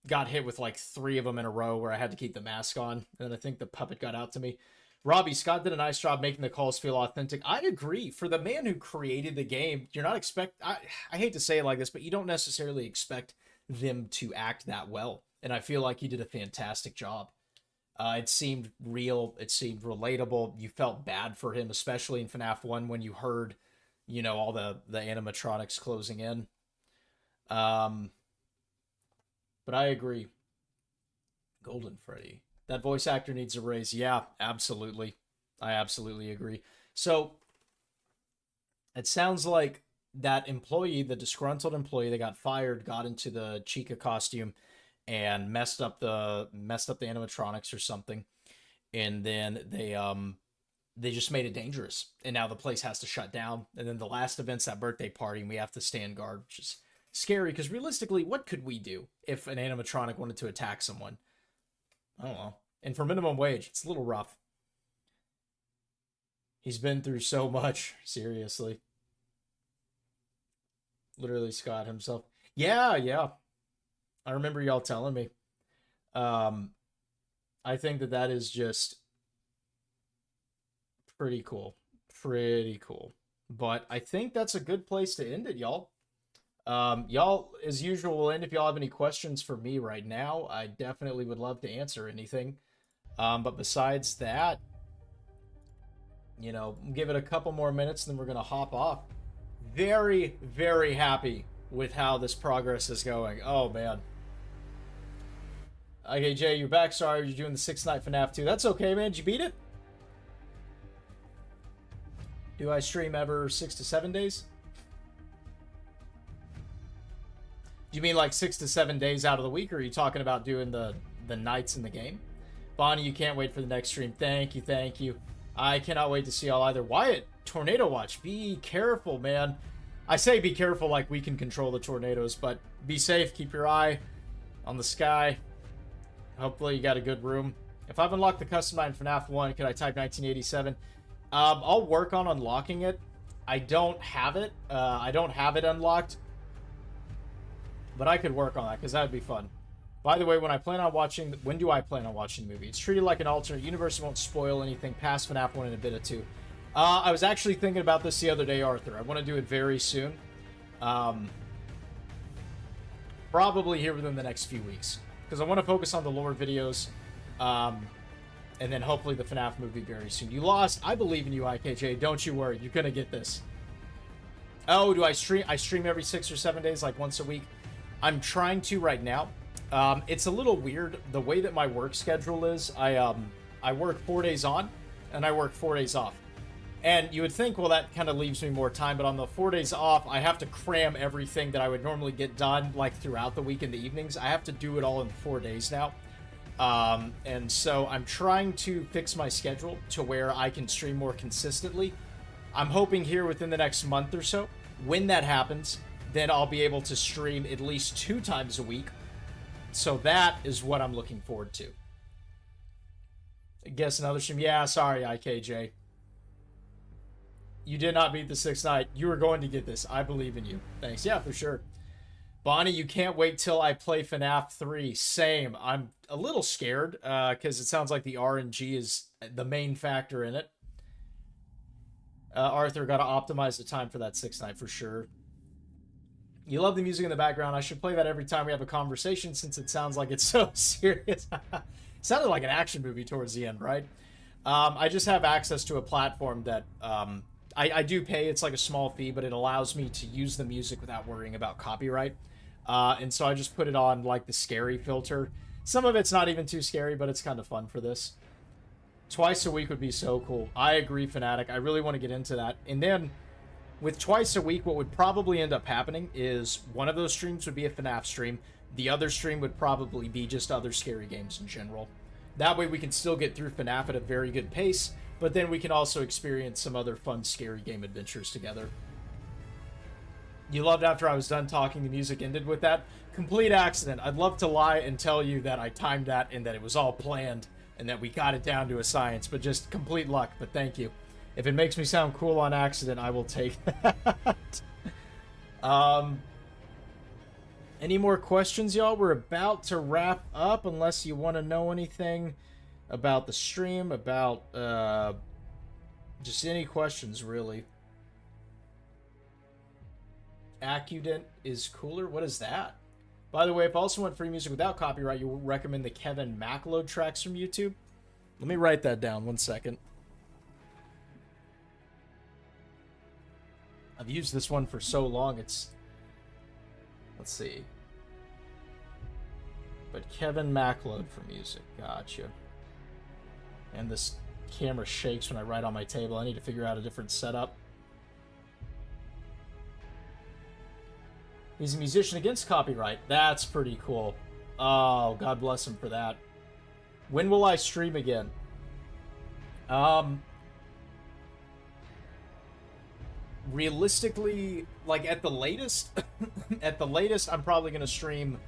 got hit with like 3 of them in a row where I had to keep the mask on. And I think the puppet got out to me. Robbie, Scott did a nice job making the calls feel authentic. I agree. For the man who created the game, you're not I hate to say it like this, but you don't necessarily expect them to act that well. And I feel like he did a fantastic job. It seemed real. It seemed relatable. You felt bad for him, especially in FNAF 1 when you heard, you know, all the animatronics closing in. But I agree. Golden Freddy. That voice actor needs a raise. Yeah, absolutely. I absolutely agree. So, It sounds like that employee, the disgruntled employee that got fired, got into the Chica costume and messed up the animatronics or something, and then they just made it dangerous, and now the place has to shut down. And then the last event's that birthday party, and we have to stand guard, which is scary because realistically, what could we do if an animatronic wanted to attack someone? I don't know. And for minimum wage, it's a little rough. He's been through so much, seriously. Literally Scott himself. Yeah. I remember y'all telling me. I think that is just pretty cool. Pretty cool. But I think that's a good place to end it, y'all. Y'all, as usual, will end if y'all have any questions for me right now. I definitely would love to answer anything. But besides that, you know, give it a couple more minutes, and then we're going to hop off. Very, very happy with how this progress is going. Oh, man. Okay, Jay, you're back. Sorry, you're doing the 6-night FNAF 2. That's okay, man. Did you beat it? Do I stream ever 6 to 7 days? Do you mean like 6 to 7 days out of the week, or are you talking about doing the nights in the game? Bonnie, you can't wait for the next stream. Thank you. I cannot wait to see y'all either. Wyatt, Tornado Watch. Be careful, man. I say be careful like we can control the tornadoes, but be safe. Keep your eye on the sky. Hopefully you got a good room. If I've unlocked the custom night in FNAF 1, could I type 1987? I'll work on unlocking it. I don't have it. I don't have it unlocked. But I could work on that, because that would be fun. By the way, when do I plan on watching the movie? It's treated like an alternate universe. It won't spoil anything past FNAF 1 and a bit of 2. I was actually thinking about this the other day, Arthur. I want to do it very soon. Probably here within the next few weeks. Because I want to focus on the lore videos. And then hopefully the FNAF movie very soon. You lost. I believe in you, IKJ. Don't you worry. You're going to get this. Oh, do I stream? I stream every 6 or 7 days, like once a week. I'm trying to right now. It's a little weird. The way that my work schedule is, I work 4 days on, and I work 4 days off. And you would think, well, that kind of leaves me more time, but on the 4 days off, I have to cram everything that I would normally get done, like, throughout the week in the evenings. I have to do it all in 4 days now. And so I'm trying to fix my schedule to where I can stream more consistently. I'm hoping here within the next month or so, when that happens, then I'll be able to stream at least 2 times a week. So that is what I'm looking forward to. I guess another stream. Yeah, sorry, IKJ. You did not beat the 6th night. You were going to get this. I believe in you. Thanks. Yeah, for sure. Bonnie, you can't wait till I play FNAF 3. Same. I'm a little scared because it sounds like the RNG is the main factor in it. Arthur, got to optimize the time for that 6th night for sure. You love the music in the background. I should play that every time we have a conversation since it sounds like it's so serious. Sounded like an action movie towards the end, right? I just have access to a platform that I do pay. It's like a small fee, but it allows me to use the music without worrying about copyright. And so I just put it on like the scary filter. Some of it's not even too scary, but it's kind of fun for this. Twice a week would be so cool. I agree, Fanatic. I really want to get into that. And then with twice a week, what would probably end up happening is one of those streams would be a FNAF stream. The other stream would probably be just other scary games in general. That way we can still get through FNAF at a very good pace, but then we can also experience some other fun scary game adventures together. You loved after I was done talking, the music ended with that. Complete accident. I'd love to lie and tell you that I timed that and that it was all planned and that we got it down to a science, but just complete luck, but thank you. If it makes me sound cool on accident, I will take that. Any more questions, y'all? We're about to wrap up, unless you want to know anything about the stream, about just any questions, really. Accudent is cooler? What is that? By the way, if I also want free music without copyright, you recommend the Kevin MacLeod tracks from YouTube? Let me write that down 1 second. I've used this one for so long, it's... Let's see. But Kevin MacLeod for music. Gotcha. And this camera shakes when I write on my table. I need to figure out a different setup. He's a musician against copyright. That's pretty cool. Oh, God bless him for that. When will I stream again? Realistically, like at the latest, I'm probably gonna stream.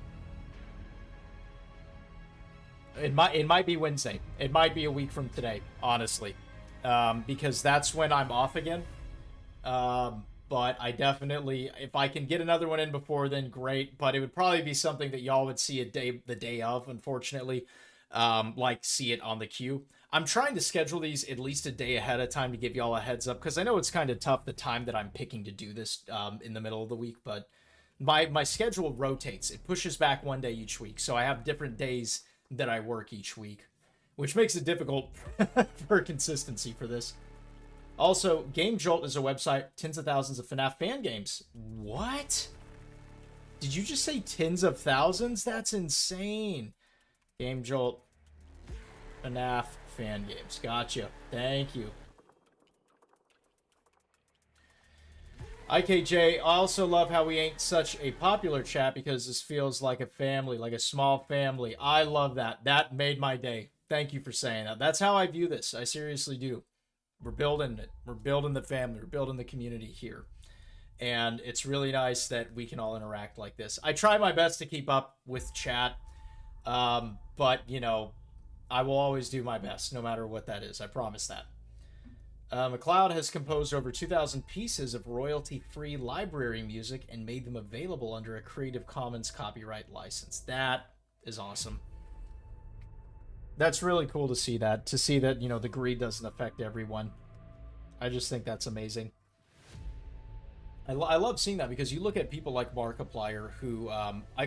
It might be Wednesday. It might be a week from today, honestly, because that's when I'm off again. But I definitely, if I can get another one in before then, great. But it would probably be something that y'all would see the day of, unfortunately. Like see it on the queue. I'm trying to schedule these at least a day ahead of time to give y'all a heads up, because I know it's kind of tough the time that I'm picking to do this in the middle of the week, but my schedule rotates. It pushes back one day each week, so I have different days that I work each week, which makes it difficult for consistency for this. Also, Game Jolt is a website, tens of thousands of FNAF fan games. What? Did you just say tens of thousands? That's insane. Game Jolt, FNAF fan games. Gotcha. Thank you. IKJ, I also love how we ain't such a popular chat because this feels like a family, like a small family. I love that. That made my day. Thank you for saying that. That's how I view this. I seriously do. We're building it. We're building the family. We're building the community here. And it's really nice that we can all interact like this. I try my best to keep up with chat. But, you know, I will always do my best, no matter what that is. I promise that. McLeod has composed over 2,000 pieces of royalty-free library music and made them available under a Creative Commons copyright license. That is awesome. That's really cool to see that. You know, the greed doesn't affect everyone. I just think that's amazing. I love seeing that, because you look at people like Markiplier, who,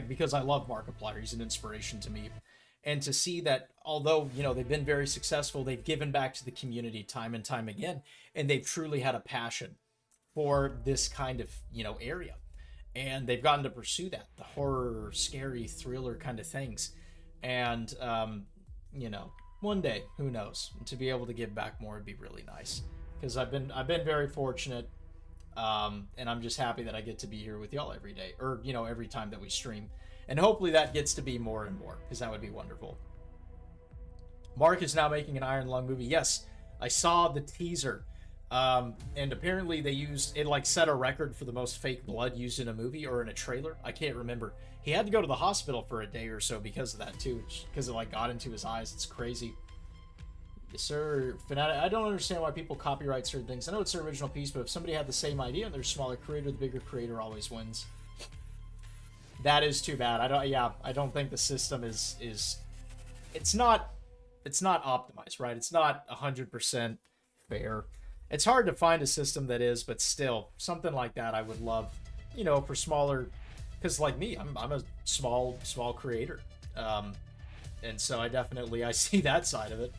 because I love Markiplier, he's an inspiration to me. And to see that, although, you know, they've been very successful, they've given back to the community time and time again, and they've truly had a passion for this kind of, you know, area. And they've gotten to pursue that, the horror, scary, thriller kind of things. And, you know, one day, who knows? And to be able to give back more would be really nice. Because I've been very fortunate, and I'm just happy that I get to be here with y'all every day, or, you know, every time that we stream. And hopefully that gets to be more and more, because that would be wonderful. Mark is now making an Iron Lung movie. Yes, I saw the teaser. And apparently they used, it like set a record for the most fake blood used in a movie or in a trailer. I can't remember. He had to go to the hospital for a day or so because of that too, because it like got into his eyes. It's crazy. Yes, sir. Fanatic, I don't understand why people copyright certain things. I know it's their original piece, but if somebody had the same idea and they're a smaller creator, the bigger creator always wins. That is too bad. I don't think the system is it's not optimized, right? It's not 100% fair. It's hard to find a system that is, but still, something like that I would love, you know, for smaller, because like me, I'm a small creator. And so I see that side of it.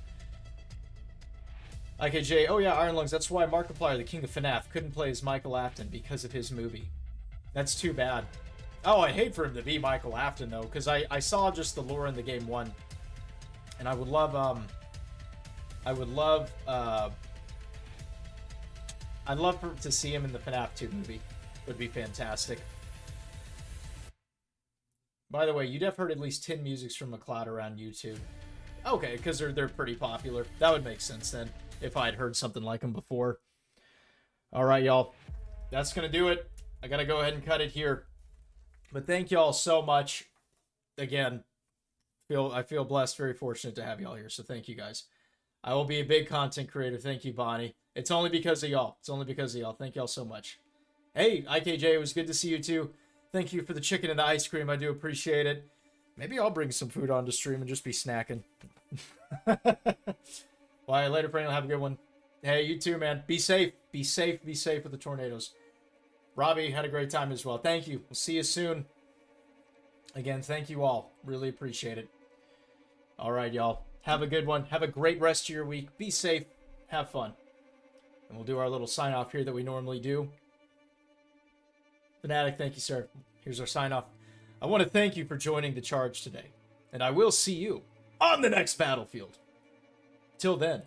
IKJ, oh yeah, Iron Lungs, that's why Markiplier, the king of FNAF, couldn't play as Michael Afton because of his movie. That's too bad. Oh, I'd hate for him to be Michael Afton, though, because I saw just the lore in the game 1. And I would love, I'd love to see him in the FNAF 2 movie. Would be fantastic. By the way, you'd have heard at least 10 musics from McLeod around YouTube. Okay, because they're pretty popular. That would make sense then, if I'd heard something like them before. Alright, y'all. That's going to do it. I got to go ahead and cut it here. But thank y'all so much. Again, I feel blessed, very fortunate to have y'all here. So thank you guys. I will be a big content creator. Thank you, Bonnie. It's only because of y'all. It's only because of y'all. Thank y'all so much. Hey, IKJ, it was good to see you too. Thank you for the chicken and the ice cream. I do appreciate it. Maybe I'll bring some food onto stream and just be snacking. Bye. Later, Frank. Have a good one. Hey, you too, man. Be safe. Be safe. Be safe with the tornadoes. Robbie had a great time as well. Thank you. We'll see you soon. Again, thank you all. Really appreciate it. All right, y'all. Have a good one. Have a great rest of your week. Be safe. Have fun. And we'll do our little sign-off here that we normally do. Fanatic, thank you, sir. Here's our sign-off. I want to thank you for joining the charge today. And I will see you on the next battlefield. Till then.